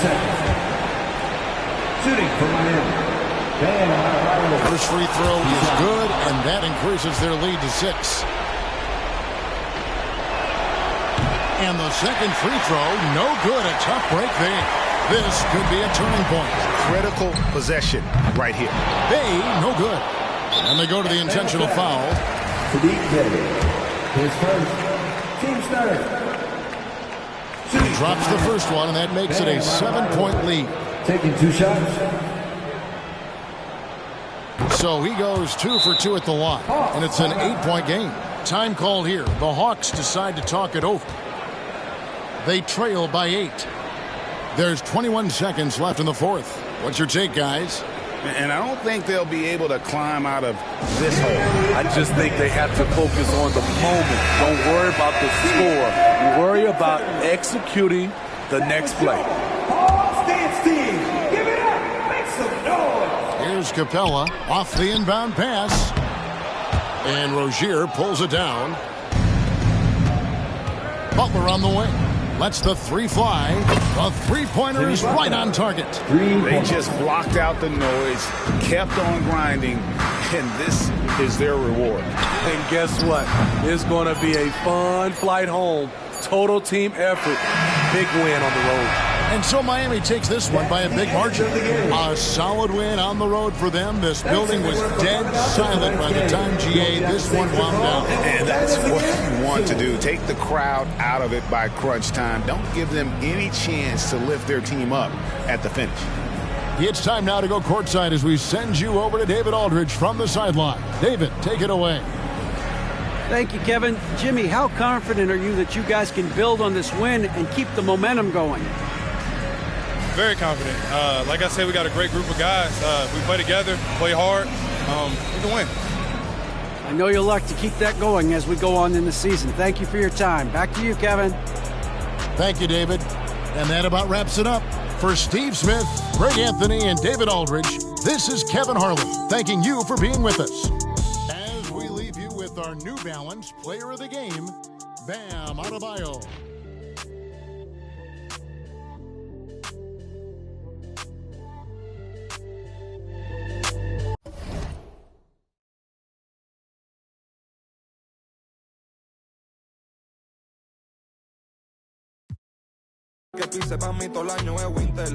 Shooting for Miami. First free throw is good, and that increases their lead to 6. And the second free throw, no good. A tough break there. This could be a turning point. Critical possession right here. Bay, no good. And they go to the intentional foul. His first. Team starter. Drops the first one, and that makes it a 7-point lead. Taking 2 shots. So he goes 2 for 2 at the line, and it's an 8-point game. Time called here. The Hawks decide to talk it over. They trail by 8. There's 21 seconds left in the fourth. What's your take, guys? And I don't think they'll be able to climb out of this hole. I just think they have to focus on the moment. Don't worry about the score. Worry about executing the next play. Give it up. Make some noise. Here's Capella off the inbound pass. And Rozier pulls it down. Butler on the wing. Lets the three fly. The three-pointer is right on target. They just blocked out the noise, kept on grinding, and this is their reward. And guess what? It's going to be a fun flight home. Total team effort. Big win on the road. And so Miami takes this one by a big margin. A solid win on the road for them. This building was dead silent by the time GA this one wound down. And that's what you want to do. Take the crowd out of it by crunch time. Don't give them any chance to lift their team up at the finish. It's time now to go courtside as we send you over to David Aldridge from the sideline. David, take it away. Thank you, Kevin. Jimmy, how confident are you that you guys can build on this win and keep the momentum going? Very confident. Like I said, we got a great group of guys. We play together, play hard. We can win. I know you'll like to keep that going as we go on in the season. Thank you for your time. Back to you, Kevin. Thank you, David. And that about wraps it up. For Steve Smith, Greg Anthony, and David Aldridge, this is Kevin Harlan thanking you for being with us. As we leave you with our New Balance Player of the Game, Bam Adebayo. Que pise pa' mí todo el año es winter.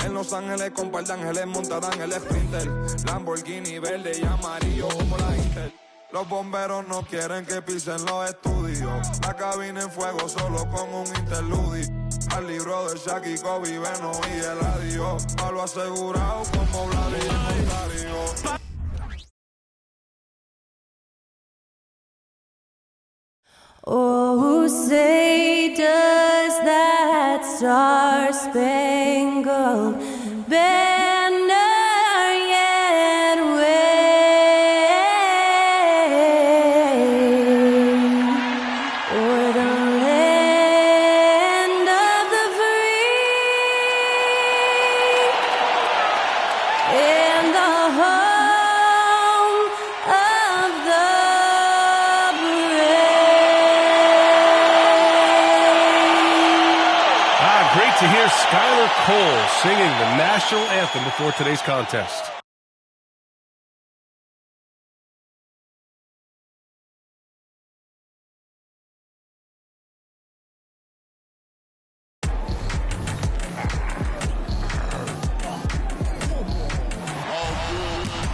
En Los Ángeles con par de ángeles montadan el Sprinter. Lamborghini verde y amarillo como la Inter. Los bomberos no quieren que pisen los estudios. La cabina en fuego solo con un interludio. Al libro de Shaq y Kobe, Beno y Eladio. A lo asegurado como Vladi y Notario. Oh, say does that star-spangled banner yet wave o'er the land of the free and the home of the Great to hear Skylar Cole singing the national anthem before today's contest.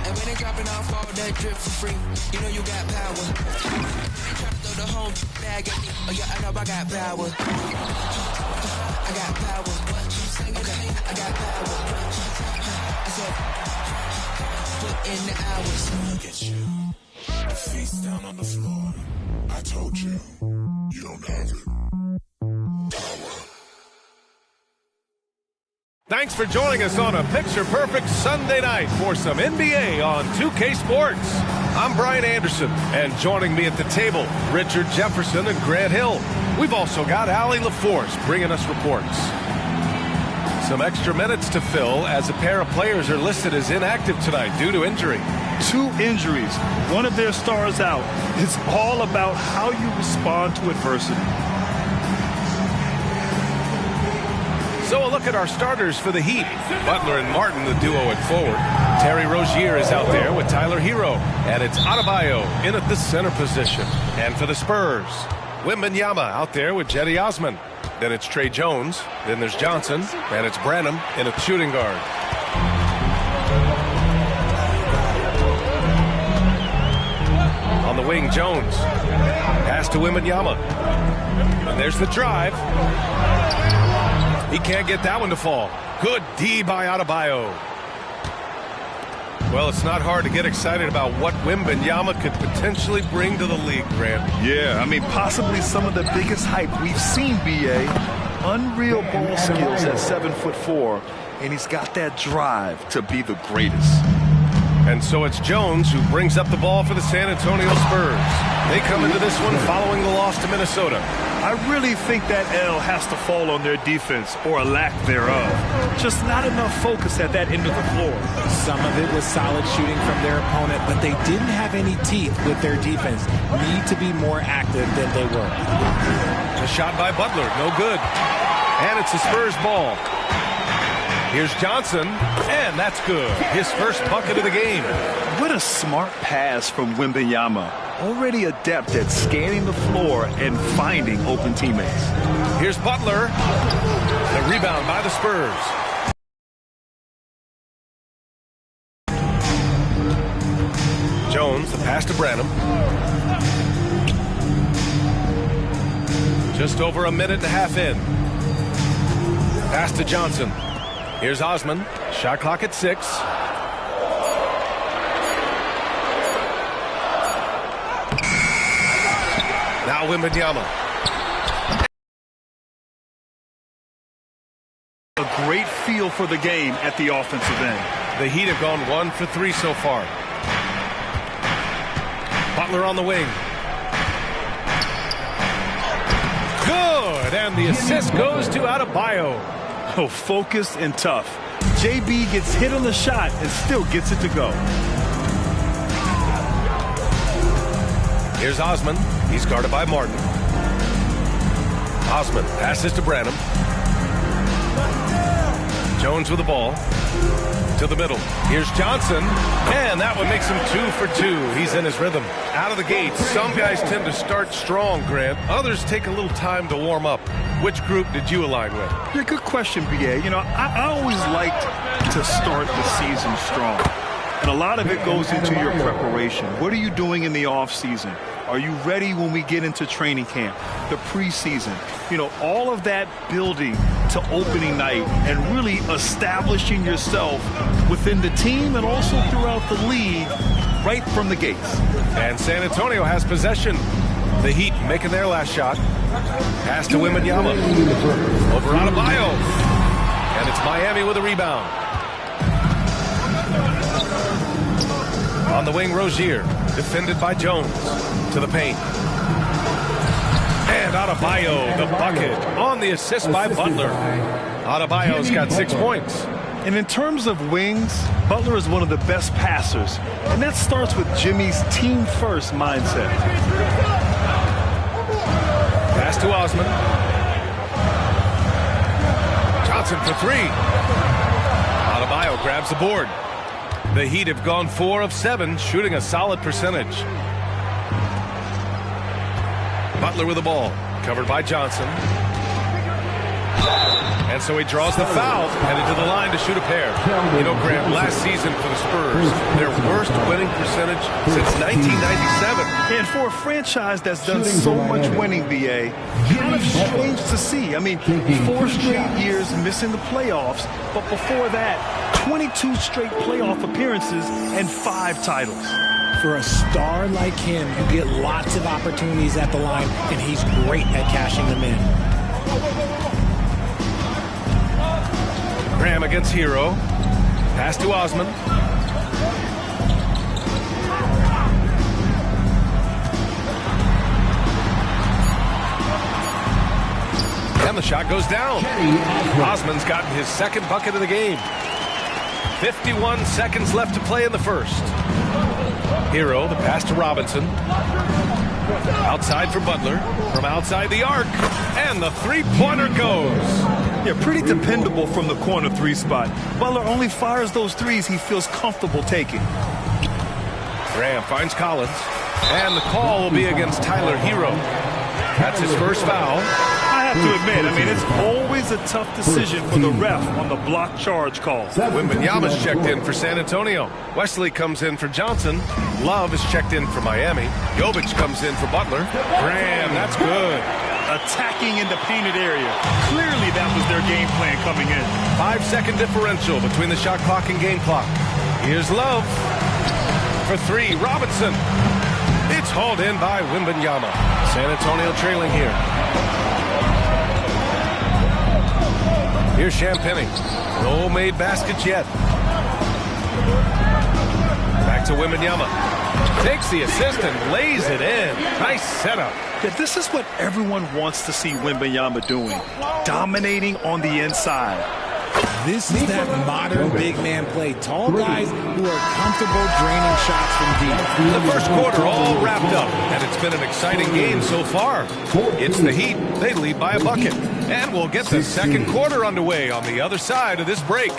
And when they dropping off all that drip for free, you know you got power. They try to throw the whole bag at me. Oh yeah, I know I got power. I got power. Okay, I got power. I said, put in the hours. Look at you. Face down on the floor. I told you, you don't have it. Thanks for joining us on a picture-perfect Sunday night for some NBA on 2K Sports. I'm Brian Anderson, and joining me at the table, Richard Jefferson and Grant Hill. We've also got Allie LaForce bringing us reports. Some extra minutes to fill as a pair of players are listed as inactive tonight due to injury. 2 injuries, one of their stars out. It's all about how you respond to adversity. So a look at our starters for the Heat. Butler and Martin, the duo at forward. Terry Rozier is out there with Tyler Hero. And it's Adebayo in at the center position. And for the Spurs, Wembanyama out there with Cedi Osman. Then it's Trey Jones. Then there's Johnson. And it's Branham in a shooting guard. On the wing, Jones. Pass to Wembanyama. And there's the drive. He can't get that one to fall. Good D by Adebayo. Well, it's not hard to get excited about what Wembanyama could potentially bring to the league, Grant. Yeah, I mean, possibly some of the biggest hype we've seen, B.A. Unreal ball skills at 7'4", and he's got that drive to be the greatest. And so it's Jones who brings up the ball for the San Antonio Spurs. They come into this one following the loss to Minnesota. I really think that L has to fall on their defense, or a lack thereof. Just not enough focus at that end of the floor. Some of it was solid shooting from their opponent, but they didn't have any teeth with their defense. Need to be more active than they were. A shot by Butler, no good. And it's the Spurs ball. Here's Johnson, and that's good. His first bucket of the game. What a smart pass from Wembanyama. Already adept at scanning the floor and finding open teammates. Here's Butler. The rebound by the Spurs. Jones, the pass to Branham. Just over a minute and a half in. Pass to Johnson. Here's Osman. Shot clock at 6. Now Wembanyama. A great feel for the game at the offensive end. The Heat have gone 1 for 3 so far. Butler on the wing. Good, and the assist goes to Adebayo. Oh, focused and tough. JB gets hit on the shot and still gets it to go. Here's Osman. He's guarded by Martin. Osman passes to Branham. Jones with the ball. To the middle. Here's Johnson. And that one makes him 2 for 2. He's in his rhythm. Out of the gate, some guys tend to start strong, Grant. Others take a little time to warm up. Which group did you align with? Yeah, good question, B.A. You know, I always liked to start the season strong. And a lot of it goes into your preparation. What are you doing in the offseason? Are you ready when we get into training camp, the preseason? You know, all of that building to opening night and really establishing yourself within the team and also throughout the league right from the gates. And San Antonio has possession. The Heat making their last shot. Pass to Wembanyama. Over Adebayo. And it's Miami with a rebound. On the wing, Rozier. Defended by Jones. To the paint. And Adebayo, the bucket. On the assist by Butler. Adebayo's got 6 points. And in terms of wings, Butler is one of the best passers. And that starts with Jimmy's team-first mindset. Pass to Osman. Johnson for 3. Adebayo grabs the board. The Heat have gone 4 of 7, shooting a solid percentage. Butler with the ball, covered by Johnson. And so he draws the foul, headed to the line to shoot a pair. You know, Grant, last season for the Spurs, their worst winning percentage since 1997. And for a franchise that's done so much winning, B.A., kind of strange to see. I mean, 4 straight years missing the playoffs, but before that, 22 straight playoff appearances and 5 titles. For a star like him, you get lots of opportunities at the line, and he's great at cashing them in. Graham against Hero. Pass to Osman. And the shot goes down. Osman's gotten his second bucket of the game. 51 seconds left to play in the first. Hero, the pass to Robinson. Outside for Butler. From outside the arc. And the three-pointer goes. Yeah, pretty dependable from the corner 3 spot. Butler only fires those threes he feels comfortable taking. Graham finds Collins. And the call will be against Tyler Hero. That's his first foul. I have to admit, I mean, it's always a tough decision for the ref on the block charge call. Wembanyama's checked in for San Antonio. Wesley comes in for Johnson. Love is checked in for Miami. Jovic comes in for Butler. Graham, that's good. Attacking in the painted area. Clearly that was their game plan coming in. 5-second differential between the shot clock and game clock. Here's Love. For three, Robinson. It's hauled in by Wembanyama. San Antonio trailing here. Here's Champagnie. No made baskets yet. Back to Wembanyama. Takes the assist and lays it in. Nice setup. Yeah, this is what everyone wants to see Wembanyama doing. Dominating on the inside. This is that modern big man play. Tall guys who are comfortable draining shots from deep. The first quarter all wrapped up, and it's been an exciting game so far. It's the Heat. They lead by a bucket. And we'll get the second quarter underway on the other side of this break.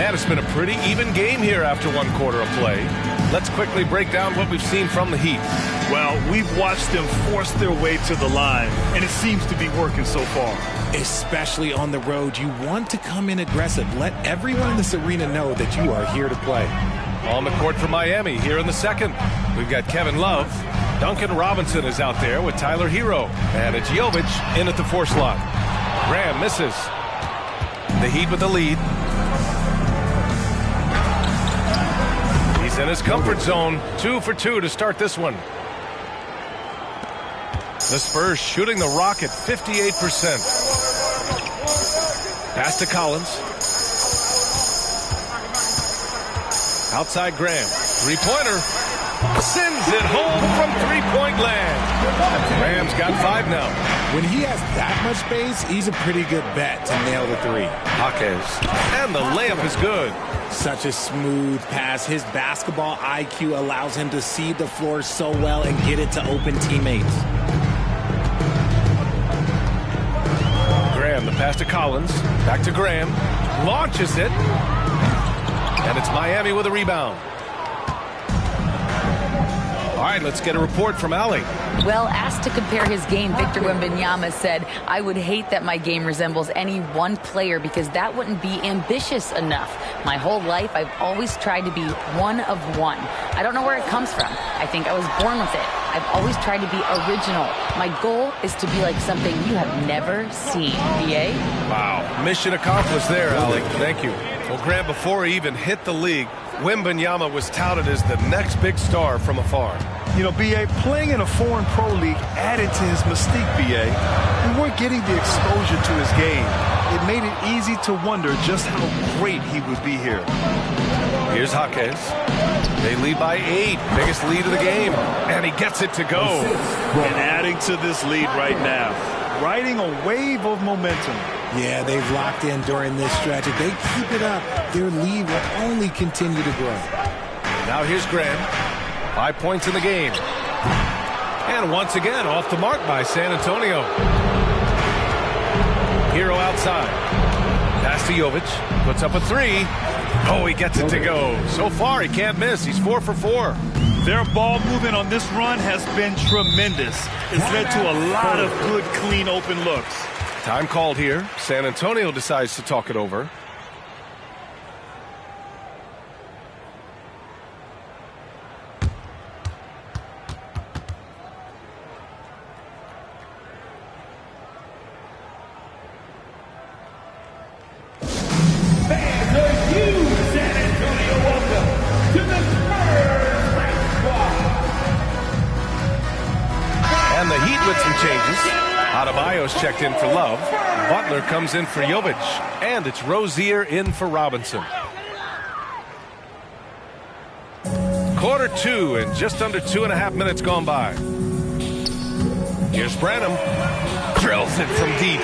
And it's been a pretty even game here after one quarter of play. Let's quickly break down what we've seen from the Heat. Well, we've watched them force their way to the line, and it seems to be working so far. Especially on the road, you want to come in aggressive. Let everyone in this arena know that you are here to play. On the court for Miami here in the second. We've got Kevin Love. Duncan Robinson is out there with Tyler Hero. And it's Jovic in at the 4 slot. Graham misses. The Heat with the lead. He's in his comfort zone. 2 for 2 to start this one. The Spurs shooting the rock at 58%. Pass to Collins. Outside Graham. Three-pointer. Sends it home from three-point land. Graham's got 5 now. When he has that much space, he's a pretty good bet to nail the three. Jaquez. And the layup is good. Such a smooth pass. His basketball IQ allows him to see the floor so well and get it to open teammates. Graham, the pass to Collins. Back to Graham. Launches it. And it's Miami with a rebound. All right, let's get a report from Allie. Well, asked to compare his game, Victor Wembanyama said, "I would hate that my game resembles any one player because that wouldn't be ambitious enough. My whole life, I've always tried to be one of one. I don't know where it comes from. I think I was born with it. I've always tried to be original. My goal is to be like something you have never seen." BA? Wow. Mission accomplished there, Allie. Thank you. Well, Grant, before he even hit the league, Wembanyama was touted as the next big star from afar. You know, B.A., playing in a foreign pro league added to his mystique, B.A. We weren't getting the exposure to his game. It made it easy to wonder just how great he would be here. Here's Jaquez. They lead by 8. Biggest lead of the game. And he gets it to go. And adding to this lead right now. Riding a wave of momentum. Yeah, they've locked in during this stretch. If they keep it up, their lead will only continue to grow. Now here's Graham. 5 points in the game. And once again, off the mark by San Antonio. Hero outside. Pass to Jovic. Puts up a 3. Oh, he gets it to go. So far, he can't miss. He's 4 for 4. Their ball movement on this run has been tremendous. It's led to a lot of good, clean, open looks. Time called here. San Antonio decides to talk it over. And the Heat with some changes. Adebayo's checked in for Love. Butler comes in for Jovic. And it's Rozier in for Robinson. Quarter 2 and just under 2.5 minutes gone by. Here's Branham. Drills it from deep.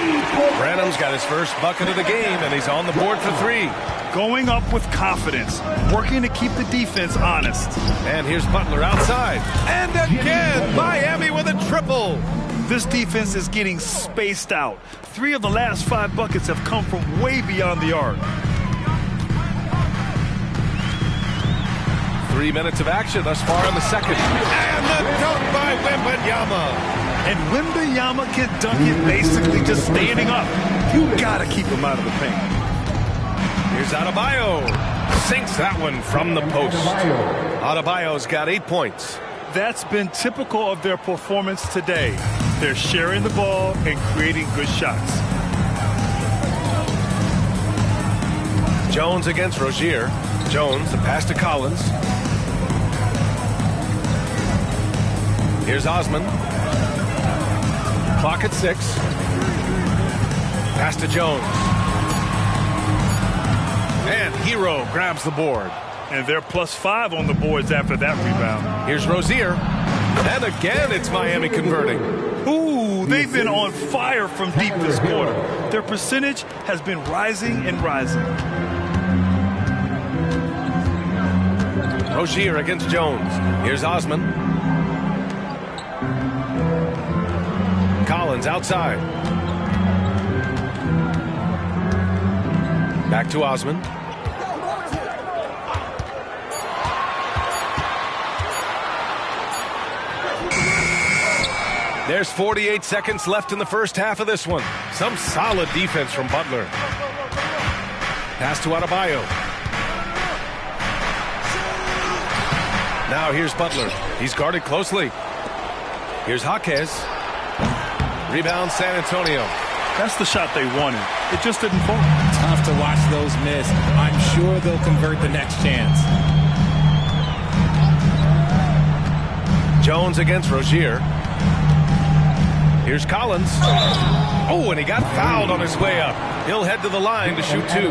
Branham's got his first bucket of the game, and he's on the board for 3. Going up with confidence. Working to keep the defense honest. And here's Butler outside. And again, Miami with a triple. This defense is getting spaced out. 3 of the last 5 buckets have come from way beyond the arc. 3 minutes of action thus far in the second. And the dunk by Wembanyama. And Wembanyama can dunk it basically just standing up. You gotta keep him out of the paint. Here's Adebayo. Sinks that one from the post. Adebayo's got 8 points. That's been typical of their performance today. They're sharing the ball and creating good shots. Jones against Rozier. Jones, the pass to Collins. Here's Osman. Clock at 6. Pass to Jones. And Hero grabs the board. And they're +5 on the boards after that rebound. Here's Rozier. And again, it's Miami converting. Ooh, they've been on fire from deep this quarter. Their percentage has been rising and rising. Rozier against Jones. Here's Osman. Collins outside. Back to Osman. There's 48 seconds left in the first half of this one. Some solid defense from Butler. Pass to Adebayo. Now here's Butler. He's guarded closely. Here's Jaquez. Rebound San Antonio. That's the shot they wanted. It just didn't fall. Tough to watch those miss. I'm sure they'll convert the next chance. Jones against Rozier. Here's Collins. Oh, and he got fouled on his way up. He'll head to the line to shoot 2.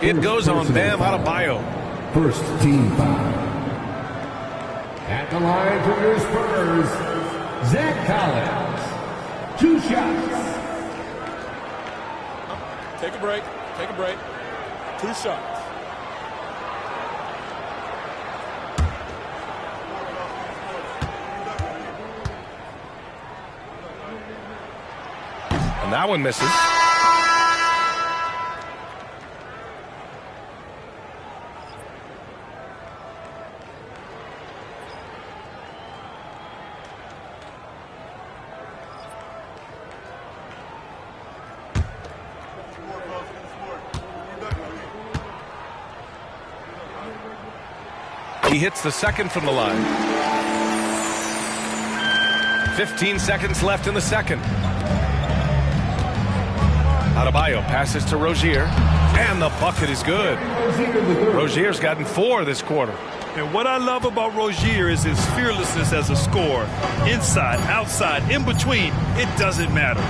It goes on Bam Adebayo. First team foul. At the line for your Spurs, Zach Collins. 2 shots. Take a break. Take a break. 2 shots. And that one misses. He hits the second from the line. 15 seconds left in the second. Adebayo passes to Rozier, and the bucket is good. Rozier's gotten 4 this quarter. And what I love about Rozier is his fearlessness as a scorer. Inside, outside, in between, it doesn't matter.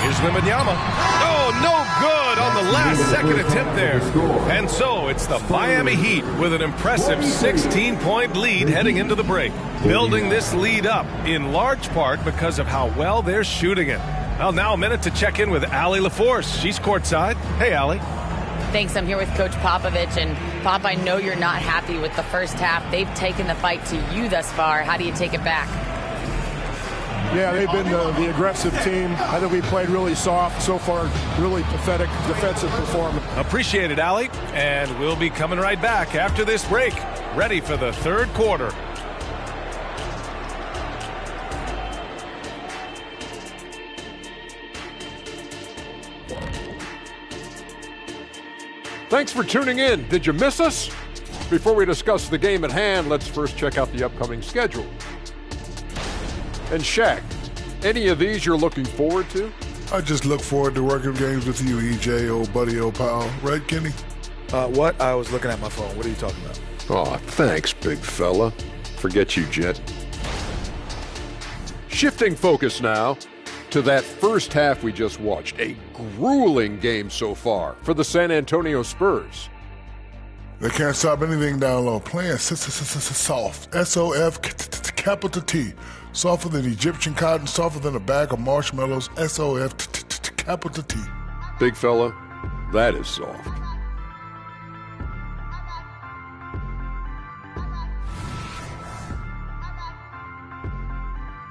Here's Wembanyama. Oh, no good on the last second attempt there. And so it's the Miami Heat with an impressive 16-point lead heading into the break. Building this lead up in large part because of how well they're shooting it. Well, now a minute to check in with Allie LaForce. She's courtside. Hey, Allie. Thanks. I'm here with Coach Popovich. And, Pop, I know you're not happy with the first half. They've taken the fight to you thus far. How do you take it back? Yeah, they've been the aggressive team. I think we played really soft so far. Really pathetic defensive performance. Appreciate it, Allie. And we'll be coming right back after this break. Ready for the third quarter. Thanks for tuning in. Did you miss us? Before we discuss the game at hand, let's first check out the upcoming schedule. And Shaq, any of these you're looking forward to? I just look forward to working games with you, EJ, old buddy, old pal. Right, Kenny? What? I was looking at my phone. What are you talking about? Oh, thanks, big fella. Forget you, Jet. Shifting focus now to that first half we just watched. A grueling game so far for the San Antonio Spurs. They can't stop anything down low. Playing soft. S-O-F, capital T. Softer than Egyptian cotton, softer than a bag of marshmallows. S-O-F, capital T. Big fella, that is soft.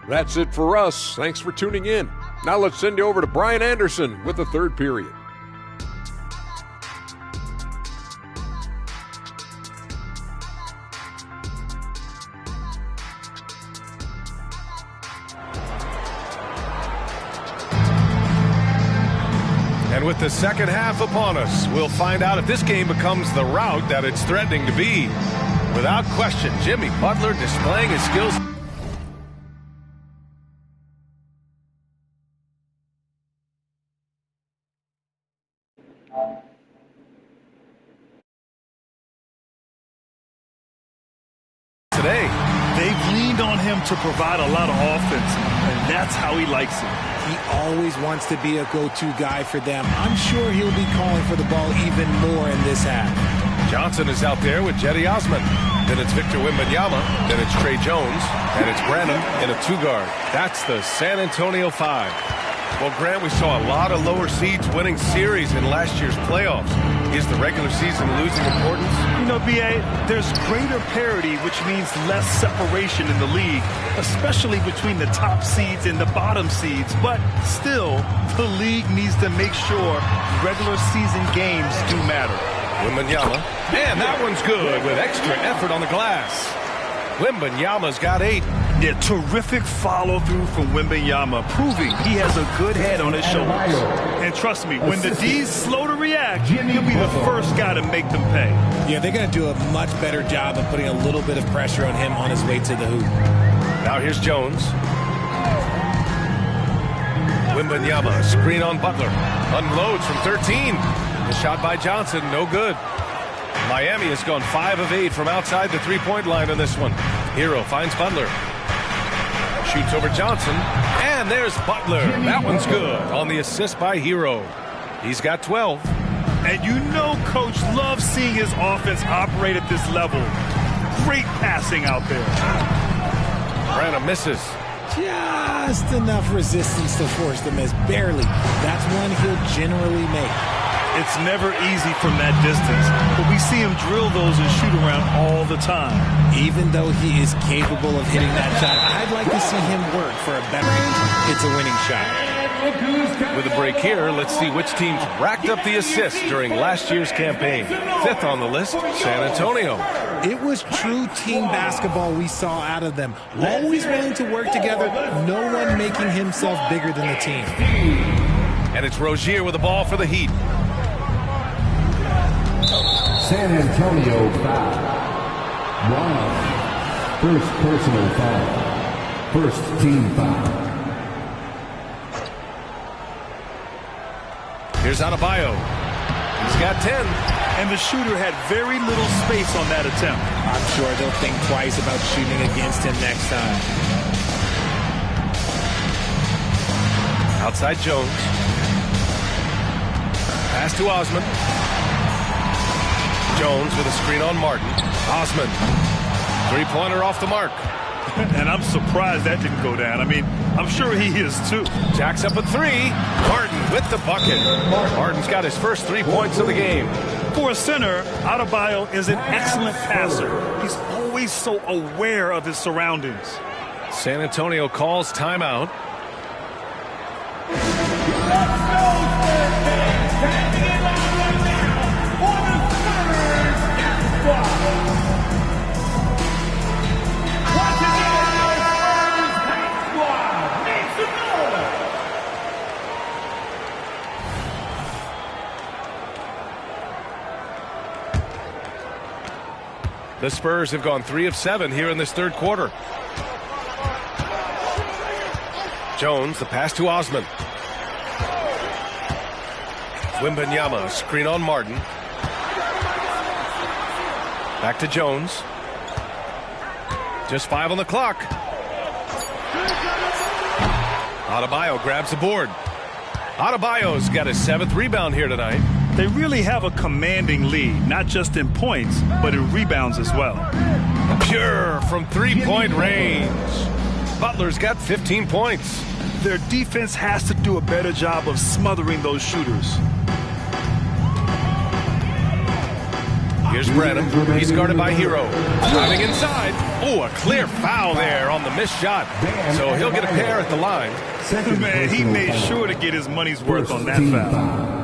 That's it for us. Thanks for tuning in. Now let's send you over to Brian Anderson with the third period. And with the second half upon us, we'll find out if this game becomes the rout that it's threatening to be. Without question, Jimmy Butler displaying his skills. Today, they've leaned on him to provide a lot of offense, and that's how he likes it. He always wants to be a go-to guy for them. I'm sure he'll be calling for the ball even more in this half. Johnson is out there with Jetty Osman. Then it's Victor Wembanyama. Then it's Trey Jones. And it's Branham in a two-guard. That's the San Antonio 5. Well, Grant, we saw a lot of lower seeds winning series in last year's playoffs. Is the regular season losing importance? You know, B.A., there's greater parity, which means less separation in the league, especially between the top seeds and the bottom seeds. But still, the league needs to make sure regular season games do matter. Wembanyama, and that one's good with extra effort on the glass. Wembanyama's got 8. Yeah, terrific follow-through from Wembanyama, proving he has a good head on his shoulders. And trust me, when the D's slow to react, he'll be the first guy to make them pay. Yeah, they're going to do a much better job of putting a little bit of pressure on him on his way to the hoop. Now here's Jones. Wembanyama, screen on Butler. Unloads from 13. The shot by Johnson, no good. Miami has gone 5 of 8 from outside the three-point line on this one. Hero finds Butler. Shoots over Johnson. And there's Butler. That one's good on the assist by Hero. He's got 12. And you know Coach loves seeing his offense operate at this level. Great passing out there. Branham misses. Just enough resistance to force the miss. Barely. That's one he'll generally make. It's never easy from that distance, but we see him drill those and shoot around all the time. Even though he is capable of hitting that shot, I'd like to see him work for a better it's a winning shot. With a break here, let's see which teams racked up the assists during last year's campaign. 5th on the list, San Antonio. It was true team basketball we saw out of them. Always willing to work together, no one making himself bigger than the team. And it's Rozier with the ball for the Heat. San Antonio foul. First personal foul. First team foul. Here's Adebayo. He's got 10. And the shooter had very little space on that attempt. I'm sure they'll think twice about shooting against him next time. Outside Jones. Pass to Osman. Jones with a screen on Martin. Osman. Three-pointer off the mark. And I'm surprised that didn't go down. I mean, I'm sure he is too. Jacks up a 3. Martin with the bucket. Martin's got his first 3 points of the game. For a center, Adebayo is an excellent passer. He's always so aware of his surroundings. San Antonio calls timeout. The Spurs have gone 3 of 7 here in this third quarter. Jones, the pass to Osman. Wembanyama, screen on Martin. Back to Jones. Just 5 on the clock. Adebayo grabs the board. Adebayo's got his 7th rebound here tonight. They really have a commanding lead, not just in points, but in rebounds as well. Pure from three-point range. Butler's got 15 points. Their defense has to do a better job of smothering those shooters. Here's Branham. He's guarded by Hero. Driving inside. Oh, a clear foul there on the missed shot. So he'll get a pair at the line. Man, he made sure to get his money's worth on that foul.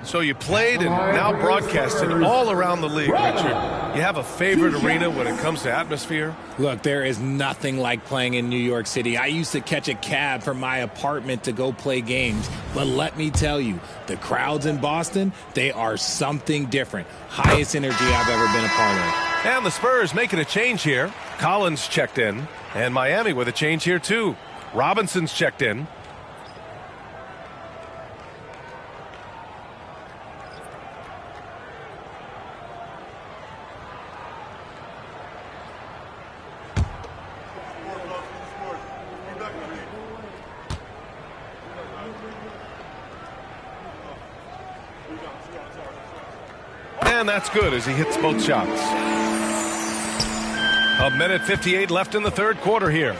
So you played and now broadcasted all around the league, Richard. You have a favorite arena when it comes to atmosphere? Look, there is nothing like playing in New York City. I used to catch a cab from my apartment to go play games. But let me tell you, the crowds in Boston, they are something different. Highest energy I've ever been a part of. And the Spurs making a change here. Collins checked in. And Miami with a change here, too. Robinson's checked in. And that's good as he hits both shots. 1:58 left in the third quarter here.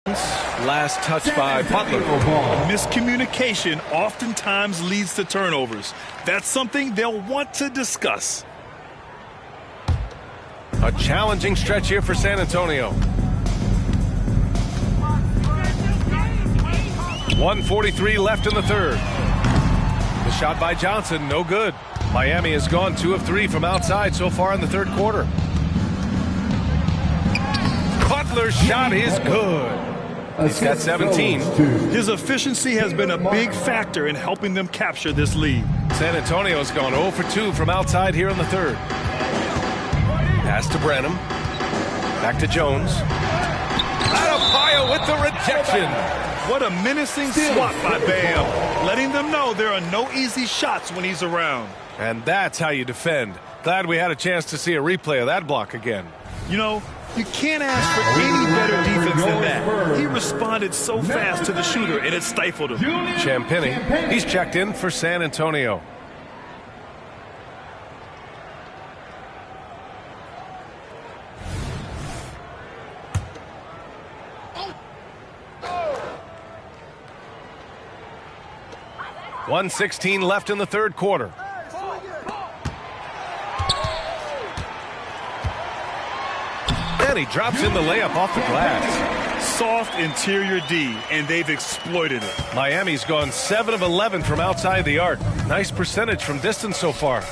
Last touch by Butler. Miscommunication oftentimes leads to turnovers. That's something they'll want to discuss. A challenging stretch here for San Antonio. 1:43 left in the third. The shot by Johnson, no good. Miami has gone 2 of 3 from outside so far in the third quarter. Butler's shot is good. He's got 17. His efficiency has been a big factor in helping them capture this lead. San Antonio's gone 0 for 2 from outside here in the third. Pass to Branham. Back to Jones. Adebayo with the rejection. What a menacing swat by Bam, letting them know there are no easy shots when he's around. And that's how you defend. Glad we had a chance to see a replay of that block again. You know, you can't ask for any better defense than that. He responded so fast to the shooter, and it stifled him. Champagnie, he's checked in for San Antonio. .116 left in the third quarter. And he drops in the layup off the glass. Soft interior D, and they've exploited it. Miami's gone 7 of 11 from outside the arc. Nice percentage from distance so far.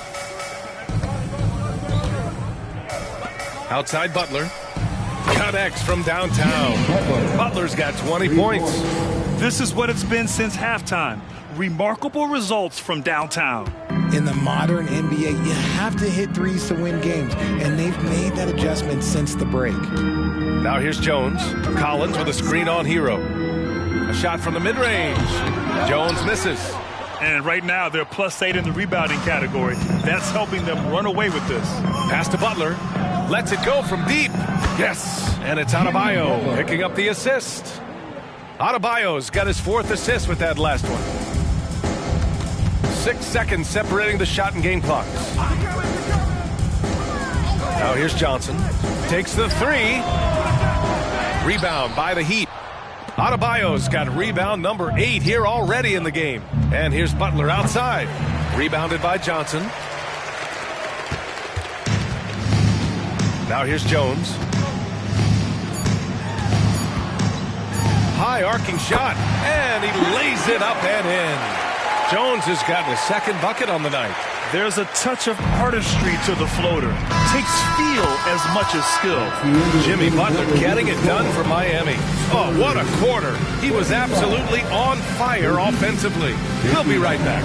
Outside Butler. Connects from downtown. Butler's got 20 points. This is what it's been since halftime. Remarkable results from downtown. In the modern NBA, you have to hit threes to win games, and they've made that adjustment since the break. Now here's Jones. Collins with a screen on Hero. A shot from the mid-range. Jones misses. And right now, they're +8 in the rebounding category. That's helping them run away with this. Pass to Butler. Lets it go from deep. Yes, and it's Adebayo picking up the assist. Adebayo's got his 4th assist with that last one. 6 seconds separating the shot and game clocks. Now here's Johnson. Takes the 3. Rebound by the Heat. Adebayo's got rebound number 8 here already in the game. And here's Butler outside. Rebounded by Johnson. Now here's Jones. High arcing shot. And he lays it up and in. Jones has gotten a second bucket on the night. There's a touch of artistry to the floater. Takes feel as much as skill. Jimmy Butler getting it done for Miami. Oh, what a quarter. He was absolutely on fire offensively. We'll be right back.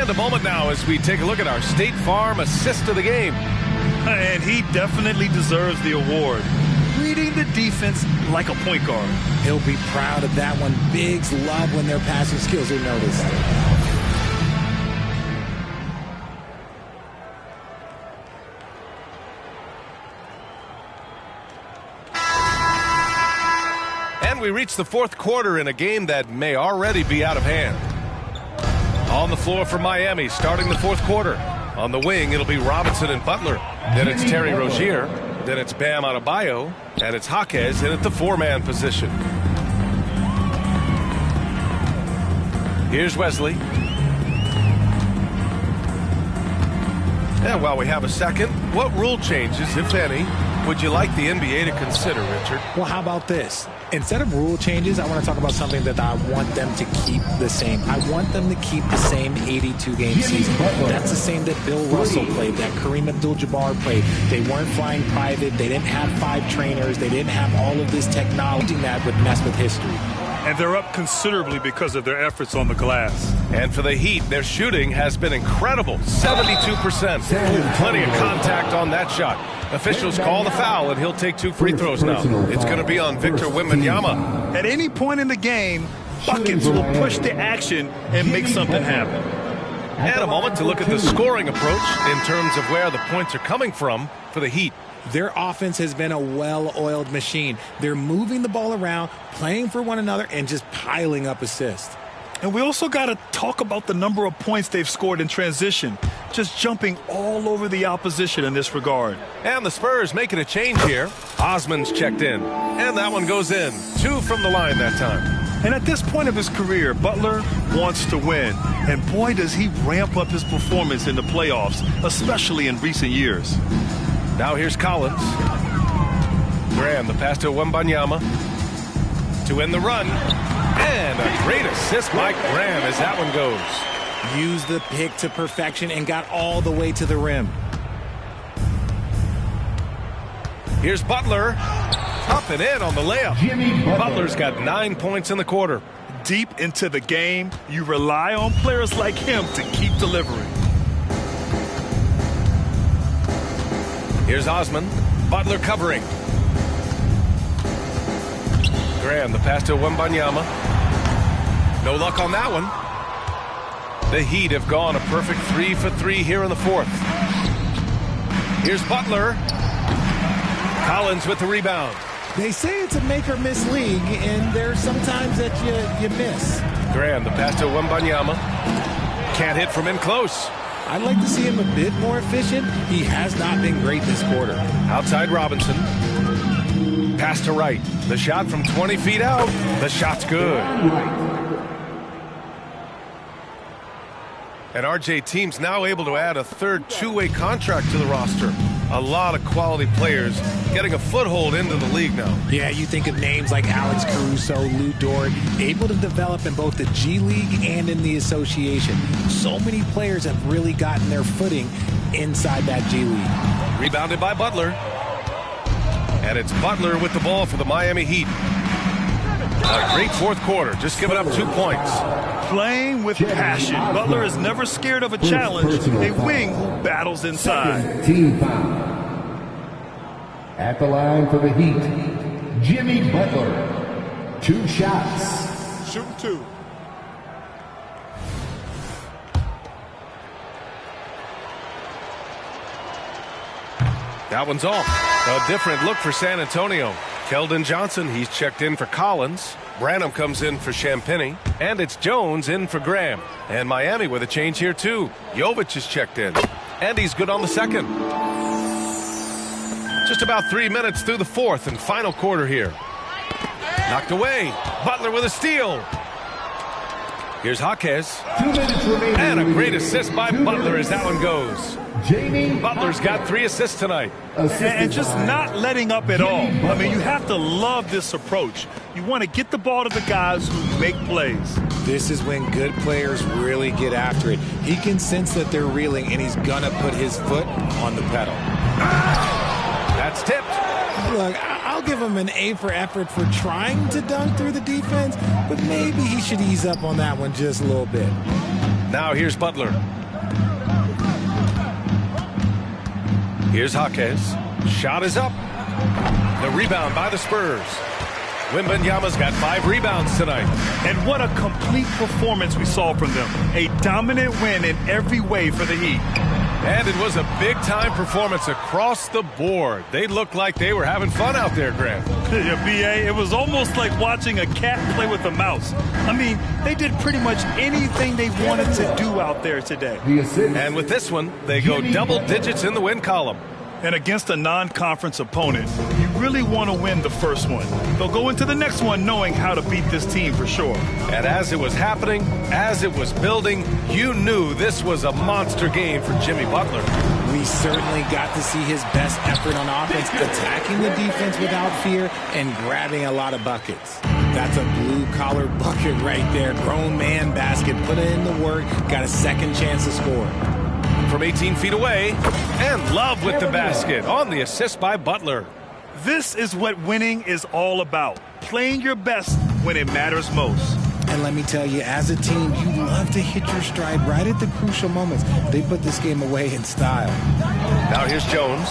A moment now as we take a look at our State Farm assist of the game. And he definitely deserves the award. Reading the defense like a point guard. He'll be proud of that one. Bigs love when their passing skills are noticed. And we reach the fourth quarter in a game that may already be out of hand. On the floor for Miami, starting the fourth quarter. On the wing, it'll be Robinson and Butler. Then it's Terry Rozier. Then it's Bam Adebayo. And it's Jaquez in at the four-man position. Here's Wesley. And while we have a second, what rule changes, if any, would you like the NBA to consider, Richard? Well, how about this? Instead of rule changes, I want to talk about something that I want them to keep the same. I want them to keep the same 82-game season. That's the same that Bill Russell played, that Kareem Abdul-Jabbar played. They weren't flying private. They didn't have 5 trainers. They didn't have all of this technology that would mess with history. And they're up considerably because of their efforts on the glass. And for the Heat, their shooting has been incredible, 72%. Plenty of contact on that shot. Officials call the foul, and he'll take 2 free throws now. It's going to be on Victor Wembanyama. At any point in the game, buckets will push the action and make something happen. And a moment to look at the scoring approach in terms of where the points are coming from for the Heat. Their offense has been a well-oiled machine. They're moving the ball around, playing for one another, and just piling up assists. And we also got to talk about the number of points they've scored in transition, just jumping all over the opposition in this regard. And the Spurs making a change here. Osman's checked in, and that one goes in. 2 from the line that time. And at this point of his career, Butler wants to win. And boy, does he ramp up his performance in the playoffs, especially in recent years. Now here's Collins. Graham, the pass to Wembanyama. To end the run. And a great assist by Graham as that one goes. Used the pick to perfection and got all the way to the rim. Here's Butler. Up and in on the layup. Butler's got 9 points in the quarter. Deep into the game, you rely on players like him to keep delivering. Here's Osman. Butler covering. Graham, the pass to Wembanyama. No luck on that one. The Heat have gone a perfect 3 for 3 here in the fourth. Here's Butler. Collins with the rebound. They say it's a make-or-miss league, and there's sometimes that you miss. Graham, the pass to Wembanyama. Can't hit from in close. I'd like to see him a bit more efficient. He has not been great this quarter. Outside Robinson. Pass to Wright. The shot from 20 feet out. The shot's good. And RJ team's now able to add a third two-way contract to the roster. A lot of quality players getting a foothold into the league now. Yeah, you think of names like Alex Caruso, Lou Dort, able to develop in both the G League and in the association. So many players have really gotten their footing inside that G League. Rebounded by Butler. And it's Butler with the ball for the Miami Heat. A great fourth quarter, just giving up 2 points. Playing with passion. Butler is never scared of a challenge. A wing who battles inside. Team foul. At the line for the Heat, Jimmy Butler. 2 shots. Shoot 2. That one's off. A different look for San Antonio. Keldon Johnson, he's checked in for Collins. Branham comes in for Champagnie. And it's Jones in for Graham. And Miami with a change here too. Jovic is checked in. And he's good on the second. Just about 3 minutes through the fourth and final quarter here. Knocked away. Butler with a steal. Here's Jaquez. 2 minutes remaining. And a great assist by Butler as that one goes. Butler's got 3 assists tonight. And just not letting up at all. I mean, you have to love this approach. You want to get the ball to the guys who make plays. This is when good players really get after it. He can sense that they're reeling, and he's going to put his foot on the pedal. That's tipped. Look, I'll give him an A for effort for trying to dunk through the defense, but maybe he should ease up on that one just a little bit. Now here's Butler. Here's Jaquez. Shot is up. The rebound by the Spurs. Wembanyama's got 5 rebounds tonight. And what a complete performance we saw from them. A dominant win in every way for the Heat. And it was a big-time performance across the board. They looked like they were having fun out there, Grant. Yeah, B.A., it was almost like watching a cat play with a mouse. I mean, they did pretty much anything they wanted to do out there today. And with this one, they go double digits in the win column. And against a non-conference opponent, you really want to win the first one. They'll go into the next one knowing how to beat this team for sure. And as it was happening, as it was building, you knew this was a monster game for Jimmy Butler. We certainly got to see his best effort on offense, attacking the defense without fear and grabbing a lot of buckets. That's a blue-collar bucket right there. Grown man basket, put in the work, got a second chance to score. From 18 feet away, and Love with the basket on the assist by Butler. This is what winning is all about, playing your best when it matters most. And let me tell you, as a team, you love to hit your stride right at the crucial moments. They put this game away in style. Now here's Jones,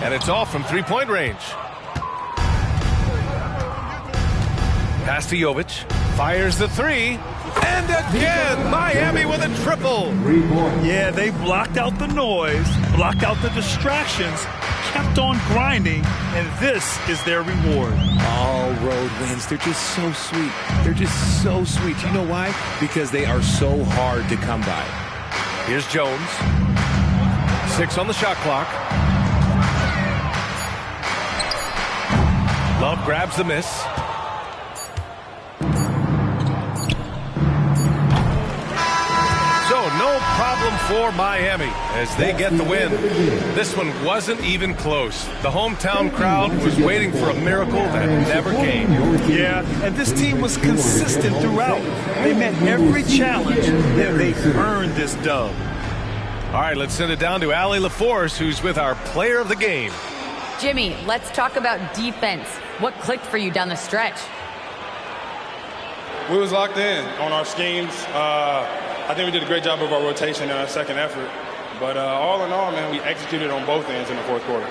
and it's all from three-point range. Pass to Jovic, fires the three, and again, Miami with a triple. Yeah, they blocked out the noise, blocked out the distractions, kept on grinding, and this is their reward. All road wins. They're just so sweet. They're just so sweet. You know why? Because they are so hard to come by. Here's Jones. 6 on the shot clock. Love grabs the miss. No problem for Miami as they get the win. This one wasn't even close. The hometown crowd was waiting for a miracle that never came. Yeah, and this team was consistent throughout. They met every challenge, and they earned this dub. All right, let's send it down to Allie LaForce, who's with our player of the game. Jimmy, let's talk about defense. What clicked for you down the stretch? We was locked in on our schemes. I think we did a great job of our rotation and our second effort. But all in all, man, we executed on both ends in the fourth quarter.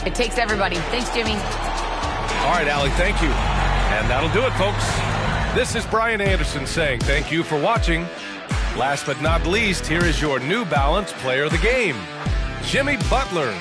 It takes everybody. Thanks, Jimmy. All right, Allie, thank you. And that'll do it, folks. This is Brian Anderson saying thank you for watching. Last but not least, here is your New Balance player of the game, Jimmy Butler.